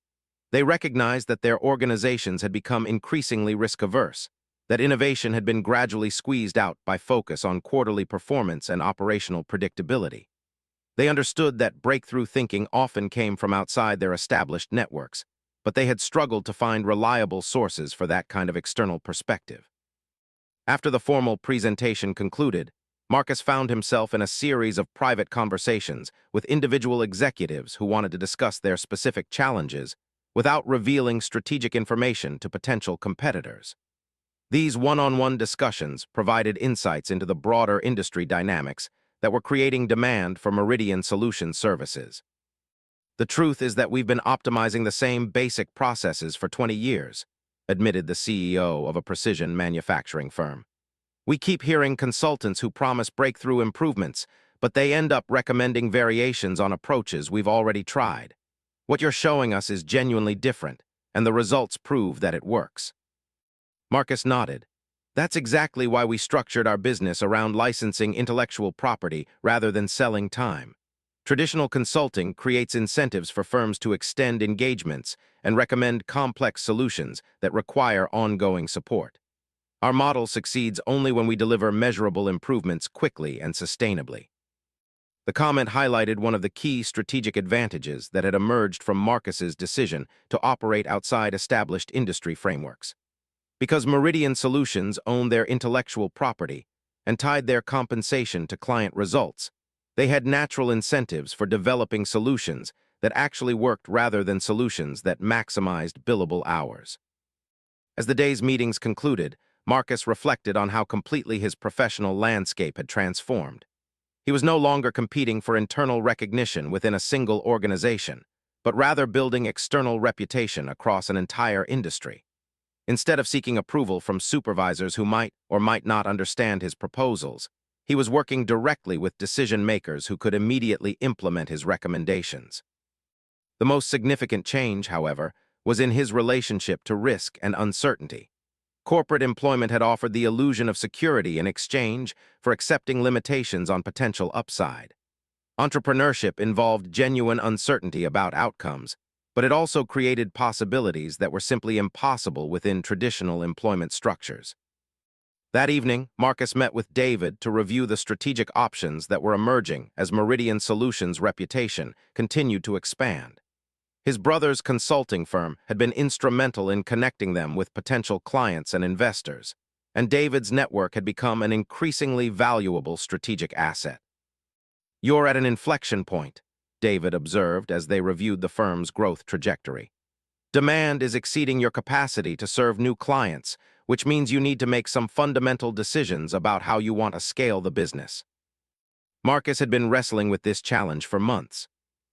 They recognized that their organizations had become increasingly risk-averse, that innovation had been gradually squeezed out by focus on quarterly performance and operational predictability. They understood that breakthrough thinking often came from outside their established networks, but they had struggled to find reliable sources for that kind of external perspective. After the formal presentation concluded, Marcus found himself in a series of private conversations with individual executives who wanted to discuss their specific challenges without revealing strategic information to potential competitors. These one-on-one discussions provided insights into the broader industry dynamics that were creating demand for Meridian Solutions services. "The truth is that we've been optimizing the same basic processes for 20 years, admitted the CEO of a precision manufacturing firm. "We keep hearing consultants who promise breakthrough improvements, but they end up recommending variations on approaches we've already tried. What you're showing us is genuinely different, and the results prove that it works." Marcus nodded. "That's exactly why we structured our business around licensing intellectual property rather than selling time. Traditional consulting creates incentives for firms to extend engagements and recommend complex solutions that require ongoing support. Our model succeeds only when we deliver measurable improvements quickly and sustainably." The comment highlighted one of the key strategic advantages that had emerged from Marcus's decision to operate outside established industry frameworks. Because Meridian Solutions owned their intellectual property and tied their compensation to client results, they had natural incentives for developing solutions that actually worked rather than solutions that maximized billable hours. As the day's meetings concluded, Marcus reflected on how completely his professional landscape had transformed. He was no longer competing for internal recognition within a single organization, but rather building external reputation across an entire industry. Instead of seeking approval from supervisors who might or might not understand his proposals, he was working directly with decision-makers who could immediately implement his recommendations. The most significant change, however, was in his relationship to risk and uncertainty. Corporate employment had offered the illusion of security in exchange for accepting limitations on potential upside. Entrepreneurship involved genuine uncertainty about outcomes, but it also created possibilities that were simply impossible within traditional employment structures. That evening, Marcus met with David to review the strategic options that were emerging as Meridian Solutions' reputation continued to expand. His brother's consulting firm had been instrumental in connecting them with potential clients and investors, and David's network had become an increasingly valuable strategic asset. "You're at an inflection point," David observed as they reviewed the firm's growth trajectory. "Demand is exceeding your capacity to serve new clients, which means you need to make some fundamental decisions about how you want to scale the business." Marcus had been wrestling with this challenge for months.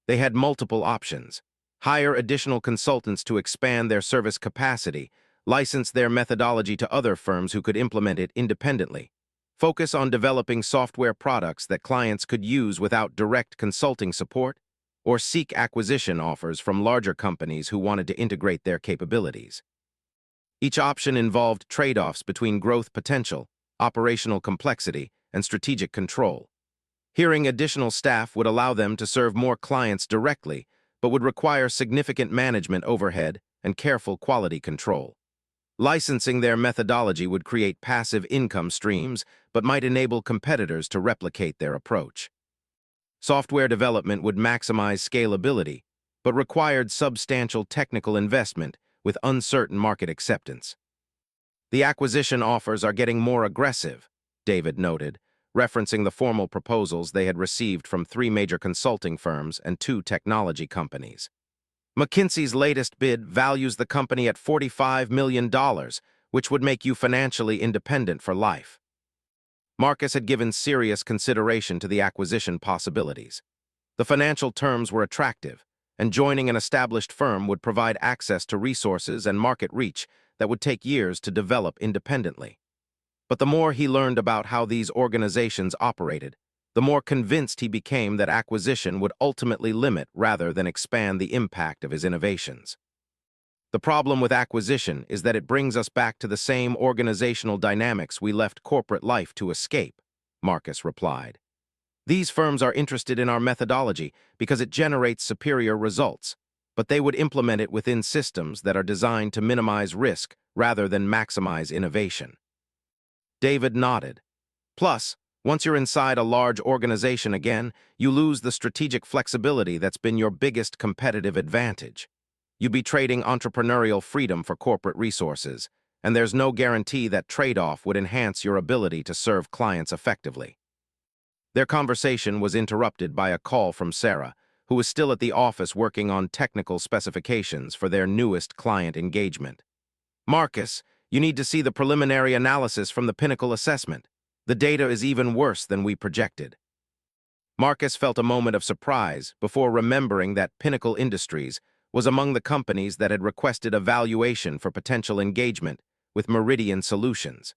They had multiple options: hire additional consultants to expand their service capacity, license their methodology to other firms who could implement it independently, focus on developing software products that clients could use without direct consulting support, or seek acquisition offers from larger companies who wanted to integrate their capabilities. Each option involved trade-offs between growth potential, operational complexity, and strategic control. Hiring additional staff would allow them to serve more clients directly, but would require significant management overhead and careful quality control. Licensing their methodology would create passive income streams, but might enable competitors to replicate their approach. Software development would maximize scalability, but required substantial technical investment with uncertain market acceptance. The acquisition offers are getting more aggressive, David noted, referencing the formal proposals they had received from 3 major consulting firms and 2 technology companies. McKinsey's latest bid values the company at $45 million, which would make you financially independent for life. Marcus had given serious consideration to the acquisition possibilities. The financial terms were attractive, and joining an established firm would provide access to resources and market reach that would take years to develop independently. But the more he learned about how these organizations operated, the more convinced he became that acquisition would ultimately limit rather than expand the impact of his innovations. The problem with acquisition is that it brings us back to the same organizational dynamics we left corporate life to escape, Marcus replied. These firms are interested in our methodology because it generates superior results, but they would implement it within systems that are designed to minimize risk rather than maximize innovation. David nodded. Plus, once you're inside a large organization again, you lose the strategic flexibility that's been your biggest competitive advantage. You'd be trading entrepreneurial freedom for corporate resources, and there's no guarantee that trade-off would enhance your ability to serve clients effectively. Their conversation was interrupted by a call from Sarah, who was still at the office working on technical specifications for their newest client engagement. Marcus, you need to see the preliminary analysis from the Pinnacle assessment. The data is even worse than we projected. Marcus felt a moment of surprise before remembering that Pinnacle Industries was among the companies that had requested a valuation for potential engagement with Meridian Solutions.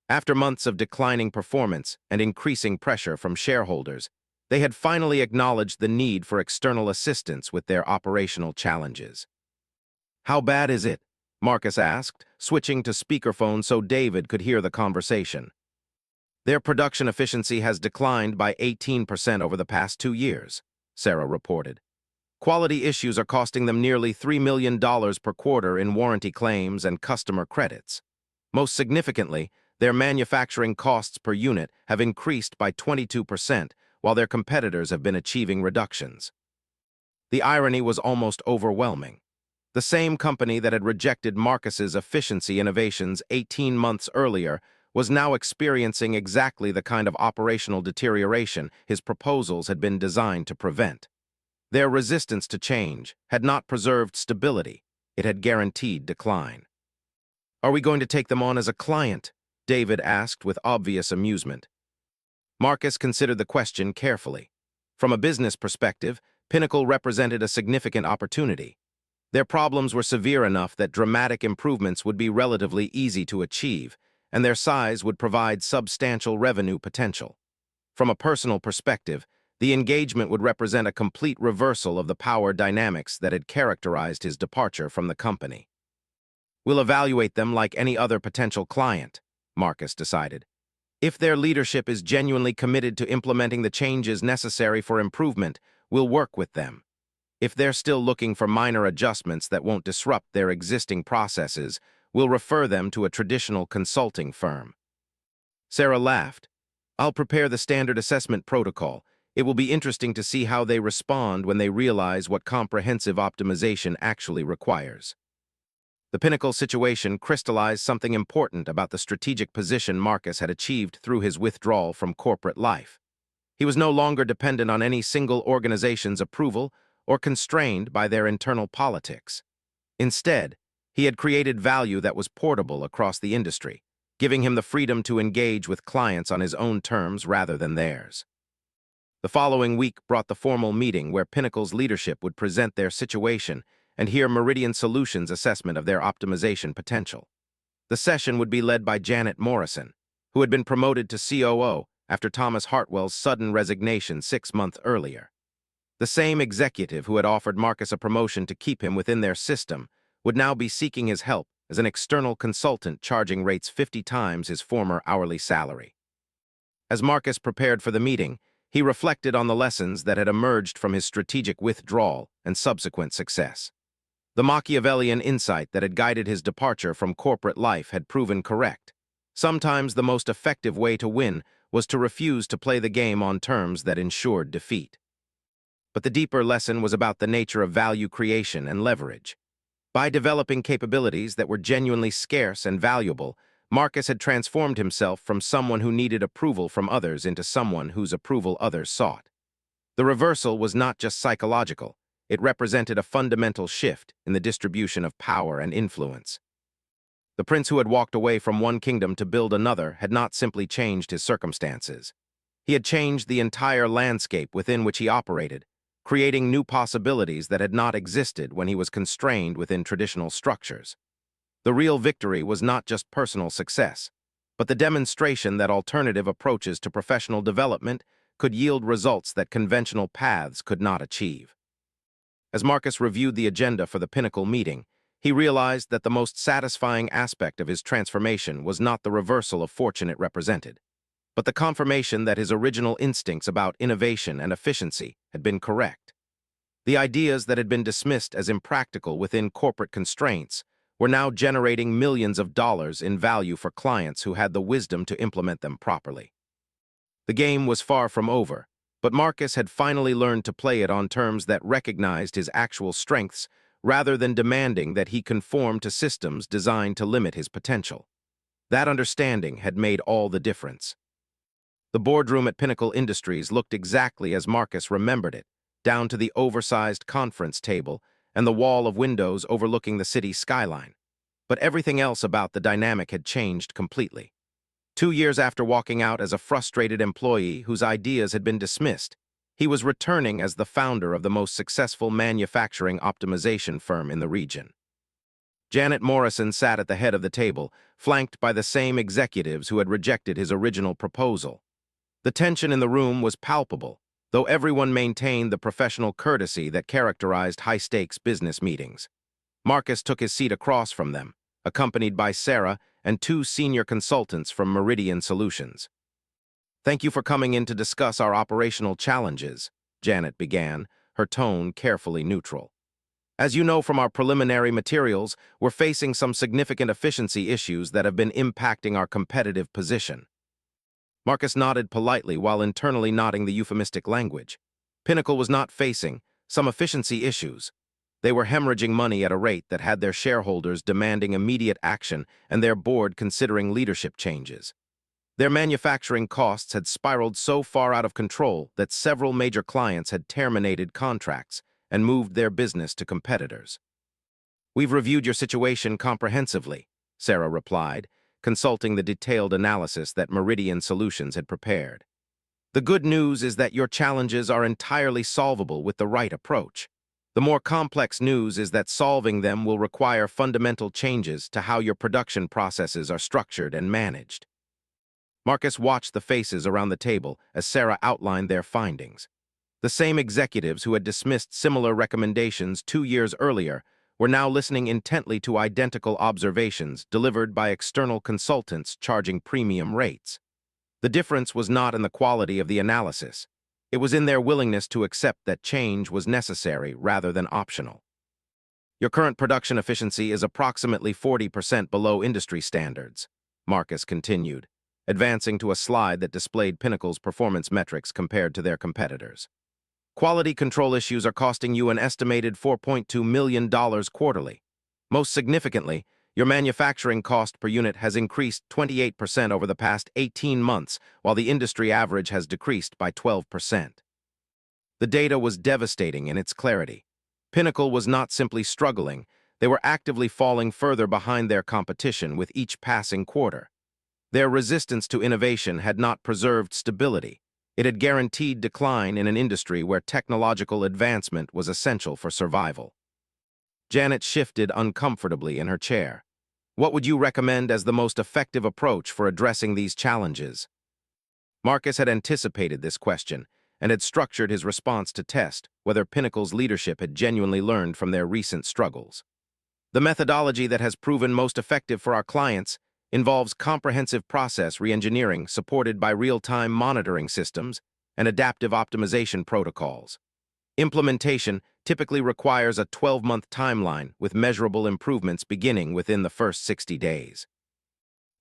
After months of declining performance and increasing pressure from shareholders, they had finally acknowledged the need for external assistance with their operational challenges. "How bad is it?" Marcus asked, switching to speakerphone so David could hear the conversation. "Their production efficiency has declined by 18% over the past 2 years," Sarah reported. "Quality issues are costing them nearly $3 million per quarter in warranty claims and customer credits. Most significantly, their manufacturing costs per unit have increased by 22%, while their competitors have been achieving reductions." The irony was almost overwhelming. The same company that had rejected Marcus's efficiency innovations 18 months earlier was now experiencing exactly the kind of operational deterioration his proposals had been designed to prevent. Their resistance to change had not preserved stability, it had guaranteed decline. "Are we going to take them on as a client?" David asked with obvious amusement. Marcus considered the question carefully. From a business perspective, Pinnacle represented a significant opportunity. Their problems were severe enough that dramatic improvements would be relatively easy to achieve, and their size would provide substantial revenue potential. From a personal perspective, the engagement would represent a complete reversal of the power dynamics that had characterized his departure from the company. "We'll evaluate them like any other potential client," Marcus decided. "If their leadership is genuinely committed to implementing the changes necessary for improvement, we'll work with them. If they're still looking for minor adjustments that won't disrupt their existing processes, we'll refer them to a traditional consulting firm." Sarah laughed. "I'll prepare the standard assessment protocol. It will be interesting to see how they respond when they realize what comprehensive optimization actually requires." The Pinnacle situation crystallized something important about the strategic position Marcus had achieved through his withdrawal from corporate life. He was no longer dependent on any single organization's approval or constrained by their internal politics. Instead, he had created value that was portable across the industry, giving him the freedom to engage with clients on his own terms rather than theirs. The following week brought the formal meeting where Pinnacle's leadership would present their situation and hear Meridian Solutions' assessment of their optimization potential. The session would be led by Janet Morrison, who had been promoted to COO after Thomas Hartwell's sudden resignation 6 months earlier. The same executive who had offered Marcus a promotion to keep him within their system would now be seeking his help as an external consultant charging rates 50 times his former hourly salary. As Marcus prepared for the meeting, he reflected on the lessons that had emerged from his strategic withdrawal and subsequent success. The Machiavellian insight that had guided his departure from corporate life had proven correct. Sometimes the most effective way to win was to refuse to play the game on terms that ensured defeat. But the deeper lesson was about the nature of value creation and leverage. By developing capabilities that were genuinely scarce and valuable, Marcus had transformed himself from someone who needed approval from others into someone whose approval others sought. The reversal was not just psychological. It represented a fundamental shift in the distribution of power and influence. The prince who had walked away from one kingdom to build another had not simply changed his circumstances. He had changed the entire landscape within which he operated, creating new possibilities that had not existed when he was constrained within traditional structures. The real victory was not just personal success, but the demonstration that alternative approaches to professional development could yield results that conventional paths could not achieve. As Marcus reviewed the agenda for the Pinnacle meeting, he realized that the most satisfying aspect of his transformation was not the reversal of fortune it represented, but the confirmation that his original instincts about innovation and efficiency had been correct. The ideas that had been dismissed as impractical within corporate constraints were now generating millions of dollars in value for clients who had the wisdom to implement them properly. The game was far from over, but Marcus had finally learned to play it on terms that recognized his actual strengths rather than demanding that he conform to systems designed to limit his potential. That understanding had made all the difference. The boardroom at Pinnacle Industries looked exactly as Marcus remembered it, down to the oversized conference table and the wall of windows overlooking the city skyline. But everything else about the dynamic had changed completely. 2 years after walking out as a frustrated employee whose ideas had been dismissed, he was returning as the founder of the most successful manufacturing optimization firm in the region. Janet Morrison sat at the head of the table, flanked by the same executives who had rejected his original proposal. The tension in the room was palpable, though everyone maintained the professional courtesy that characterized high-stakes business meetings. Marcus took his seat across from them, accompanied by Sarah and 2 senior consultants from Meridian Solutions. "Thank you for coming in to discuss our operational challenges," Janet began, her tone carefully neutral. "As you know from our preliminary materials, we're facing some significant efficiency issues that have been impacting our competitive position." Marcus nodded politely while internally nodding the euphemistic language. Pinnacle was not facing some efficiency issues. They were hemorrhaging money at a rate that had their shareholders demanding immediate action and their board considering leadership changes. Their manufacturing costs had spiraled so far out of control that several major clients had terminated contracts and moved their business to competitors. "We've reviewed your situation comprehensively," Sarah replied, consulting the detailed analysis that Meridian Solutions had prepared. "The good news is that your challenges are entirely solvable with the right approach. The more complex news is that solving them will require fundamental changes to how your production processes are structured and managed." Marcus watched the faces around the table as Sarah outlined their findings. The same executives who had dismissed similar recommendations 2 years earlier were now listening intently to identical observations delivered by external consultants charging premium rates. The difference was not in the quality of the analysis. It was in their willingness to accept that change was necessary rather than optional. "Your current production efficiency is approximately 40% below industry standards," Marcus continued, advancing to a slide that displayed Pinnacle's performance metrics compared to their competitors. "Quality control issues are costing you an estimated $4.2 million quarterly. Most significantly, your manufacturing cost per unit has increased 28% over the past 18 months, while the industry average has decreased by 12%. The data was devastating in its clarity. Pinnacle was not simply struggling, they were actively falling further behind their competition with each passing quarter. Their resistance to innovation had not preserved stability. It had guaranteed decline in an industry where technological advancement was essential for survival. Janet shifted uncomfortably in her chair. "What would you recommend as the most effective approach for addressing these challenges?" Marcus had anticipated this question, and had structured his response to test whether Pinnacle's leadership had genuinely learned from their recent struggles. The methodology that has proven most effective for our clients involves comprehensive process reengineering supported by real-time monitoring systems and adaptive optimization protocols. Implementation typically requires a 12-month timeline with measurable improvements beginning within the first 60 days.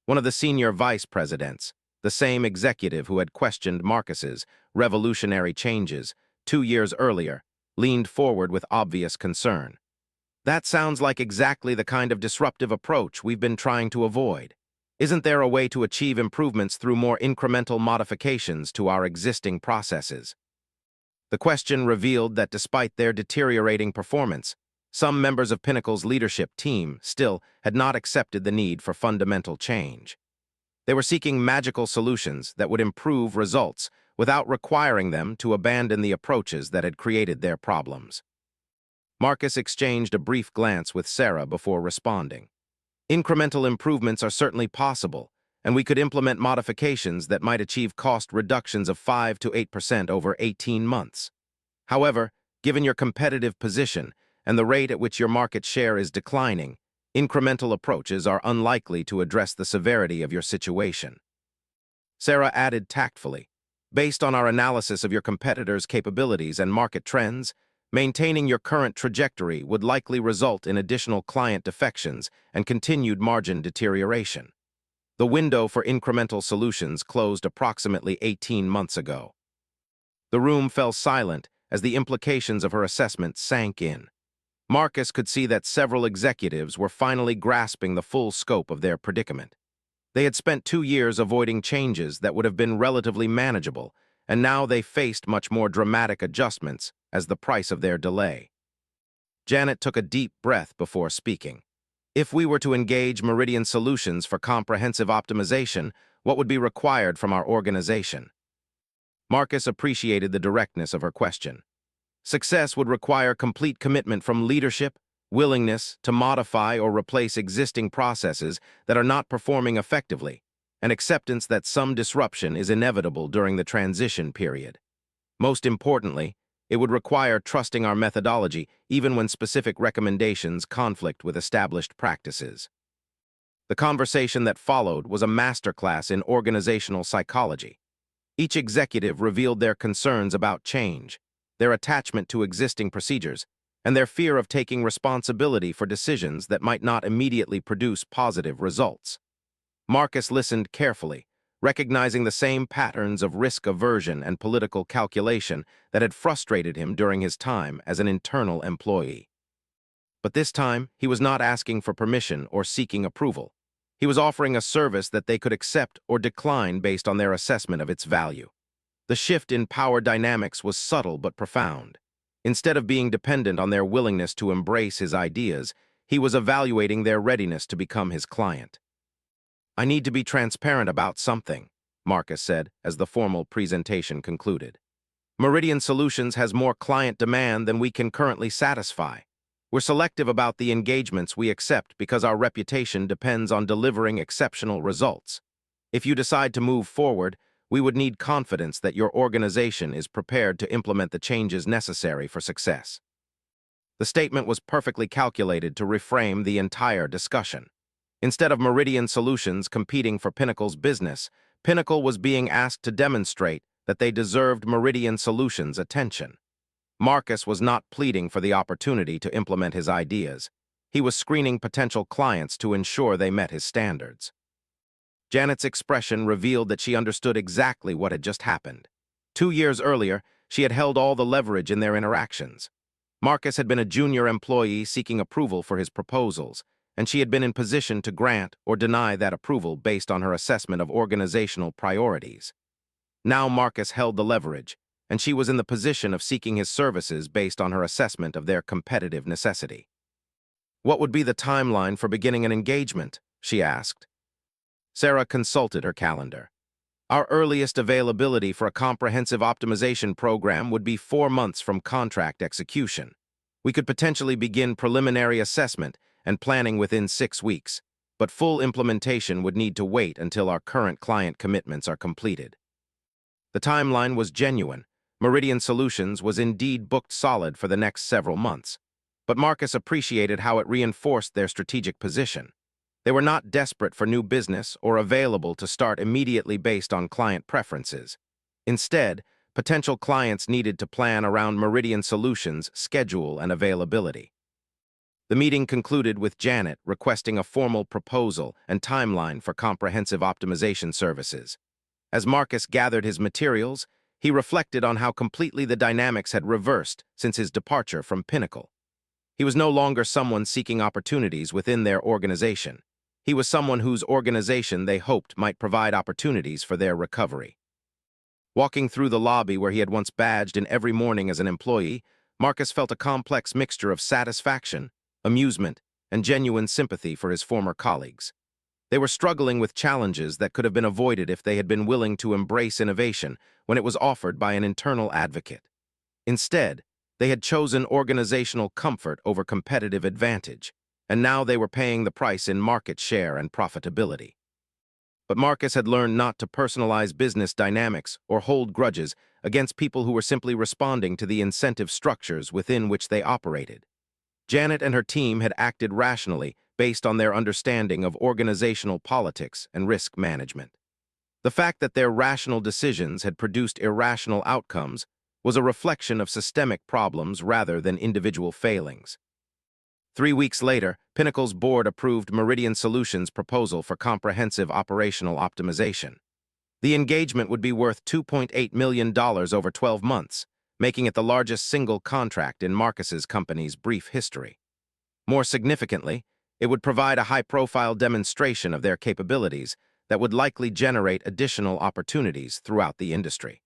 One of the senior vice presidents, the same executive who had questioned Marcus's revolutionary changes 2 years earlier, leaned forward with obvious concern. That sounds like exactly the kind of disruptive approach we've been trying to avoid. Isn't there a way to achieve improvements through more incremental modifications to our existing processes? The question revealed that despite their deteriorating performance, some members of Pinnacle's leadership team still had not accepted the need for fundamental change. They were seeking magical solutions that would improve results without requiring them to abandon the approaches that had created their problems. Marcus exchanged a brief glance with Sarah before responding. Incremental improvements are certainly possible, and we could implement modifications that might achieve cost reductions of 5 to 8% over 18 months. However, given your competitive position and the rate at which your market share is declining, incremental approaches are unlikely to address the severity of your situation. Sarah added tactfully, based on our analysis of your competitors' capabilities and market trends, maintaining your current trajectory would likely result in additional client defections and continued margin deterioration. The window for incremental solutions closed approximately 18 months ago. The room fell silent as the implications of her assessment sank in. Marcus could see that several executives were finally grasping the full scope of their predicament. They had spent 2 years avoiding changes that would have been relatively manageable, and now they faced much more dramatic adjustments as the price of their delay. Janet took a deep breath before speaking. If we were to engage Meridian Solutions for comprehensive optimization, what would be required from our organization? Marcus appreciated the directness of her question. Success would require complete commitment from leadership, willingness to modify or replace existing processes that are not performing effectively, and acceptance that some disruption is inevitable during the transition period. Most importantly, it would require trusting our methodology even when specific recommendations conflict with established practices. The conversation that followed was a masterclass in organizational psychology. Each executive revealed their concerns about change, their attachment to existing procedures, and their fear of taking responsibility for decisions that might not immediately produce positive results. Marcus listened carefully, recognizing the same patterns of risk aversion and political calculation that had frustrated him during his time as an internal employee. But this time, he was not asking for permission or seeking approval. He was offering a service that they could accept or decline based on their assessment of its value. The shift in power dynamics was subtle but profound. Instead of being dependent on their willingness to embrace his ideas, he was evaluating their readiness to become his client. "I need to be transparent about something," Marcus said as the formal presentation concluded. "Meridian Solutions has more client demand than we can currently satisfy. We're selective about the engagements we accept because our reputation depends on delivering exceptional results. If you decide to move forward, we would need confidence that your organization is prepared to implement the changes necessary for success." The statement was perfectly calculated to reframe the entire discussion. Instead of Meridian Solutions competing for Pinnacle's business, Pinnacle was being asked to demonstrate that they deserved Meridian Solutions' attention. Marcus was not pleading for the opportunity to implement his ideas. He was screening potential clients to ensure they met his standards. Janet's expression revealed that she understood exactly what had just happened. 2 years earlier, she had held all the leverage in their interactions. Marcus had been a junior employee seeking approval for his proposals, and she had been in position to grant or deny that approval based on her assessment of organizational priorities. Now Marcus held the leverage, and she was in the position of seeking his services based on her assessment of their competitive necessity. "What would be the timeline for beginning an engagement?" she asked. Sarah consulted her calendar. "Our earliest availability for a comprehensive optimization program would be 4 months from contract execution. We could potentially begin preliminary assessment and planning within 6 weeks, but full implementation would need to wait until our current client commitments are completed." The timeline was genuine, Meridian Solutions was indeed booked solid for the next several months, but Marcus appreciated how it reinforced their strategic position. They were not desperate for new business or available to start immediately based on client preferences. Instead, potential clients needed to plan around Meridian Solutions' schedule and availability. The meeting concluded with Janet requesting a formal proposal and timeline for comprehensive optimization services. As Marcus gathered his materials, he reflected on how completely the dynamics had reversed since his departure from Pinnacle. He was no longer someone seeking opportunities within their organization. He was someone whose organization they hoped might provide opportunities for their recovery. Walking through the lobby where he had once badged in every morning as an employee, Marcus felt a complex mixture of satisfaction, amusement, and genuine sympathy for his former colleagues. They were struggling with challenges that could have been avoided if they had been willing to embrace innovation when it was offered by an internal advocate. Instead, they had chosen organizational comfort over competitive advantage, and now they were paying the price in market share and profitability. But Marcus had learned not to personalize business dynamics or hold grudges against people who were simply responding to the incentive structures within which they operated. Janet and her team had acted rationally based on their understanding of organizational politics and risk management. The fact that their rational decisions had produced irrational outcomes was a reflection of systemic problems rather than individual failings. 3 weeks later, Pinnacle's board approved Meridian Solutions' proposal for comprehensive operational optimization. The engagement would be worth $2.8 million over 12 months, making it the largest single contract in Marcus's company's brief history. More significantly, it would provide a high-profile demonstration of their capabilities that would likely generate additional opportunities throughout the industry.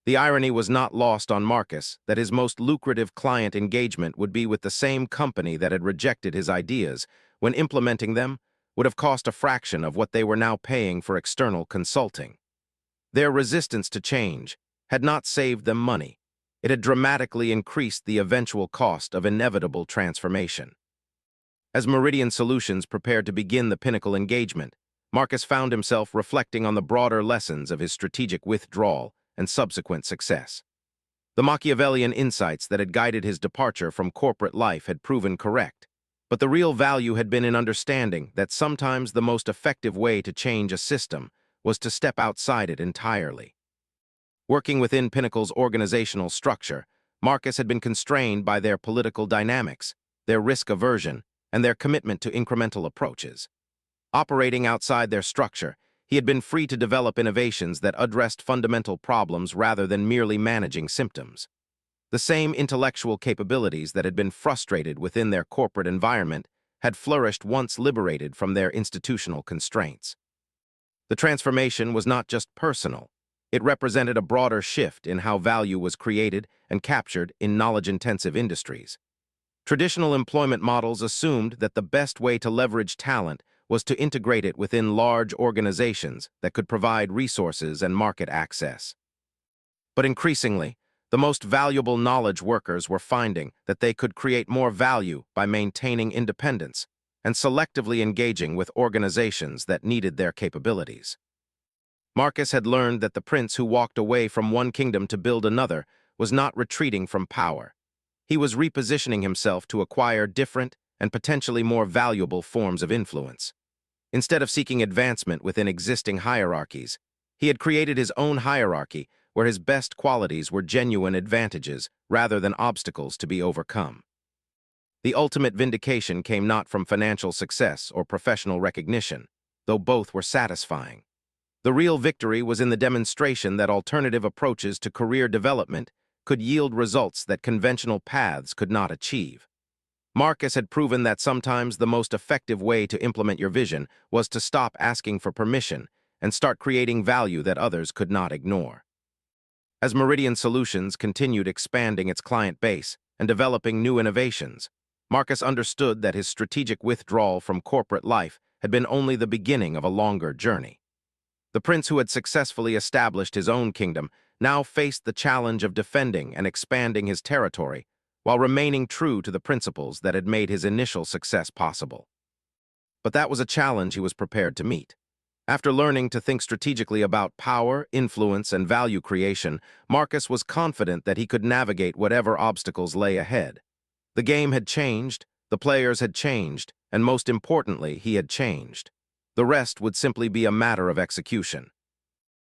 The irony was not lost on Marcus that his most lucrative client engagement would be with the same company that had rejected his ideas when implementing them would have cost a fraction of what they were now paying for external consulting. Their resistance to change had not saved them money. It had dramatically increased the eventual cost of inevitable transformation. As Meridian Solutions prepared to begin the Pinnacle engagement, Marcus found himself reflecting on the broader lessons of his strategic withdrawal and subsequent success. The Machiavellian insights that had guided his departure from corporate life had proven correct, but the real value had been in understanding that sometimes the most effective way to change a system was to step outside it entirely. Working within Pinnacle's organizational structure, Marcus had been constrained by their political dynamics, their risk aversion, and their commitment to incremental approaches. Operating outside their structure, he had been free to develop innovations that addressed fundamental problems rather than merely managing symptoms. The same intellectual capabilities that had been frustrated within their corporate environment had flourished once liberated from their institutional constraints. The transformation was not just personal. It represented a broader shift in how value was created and captured in knowledge-intensive industries. Traditional employment models assumed that the best way to leverage talent was to integrate it within large organizations that could provide resources and market access. But increasingly, the most valuable knowledge workers were finding that they could create more value by maintaining independence and selectively engaging with organizations that needed their capabilities. Marcus had learned that the prince who walked away from one kingdom to build another was not retreating from power. He was repositioning himself to acquire different and potentially more valuable forms of influence. Instead of seeking advancement within existing hierarchies, he had created his own hierarchy where his best qualities were genuine advantages rather than obstacles to be overcome. The ultimate vindication came not from financial success or professional recognition, though both were satisfying. The real victory was in the demonstration that alternative approaches to career development could yield results that conventional paths could not achieve. Marcus had proven that sometimes the most effective way to implement your vision was to stop asking for permission and start creating value that others could not ignore. As Meridian Solutions continued expanding its client base and developing new innovations, Marcus understood that his strategic withdrawal from corporate life had been only the beginning of a longer journey. The prince who had successfully established his own kingdom now faced the challenge of defending and expanding his territory while remaining true to the principles that had made his initial success possible. But that was a challenge he was prepared to meet. After learning to think strategically about power, influence, and value creation, Marcus was confident that he could navigate whatever obstacles lay ahead. The game had changed, the players had changed, and most importantly, he had changed. The rest would simply be a matter of execution.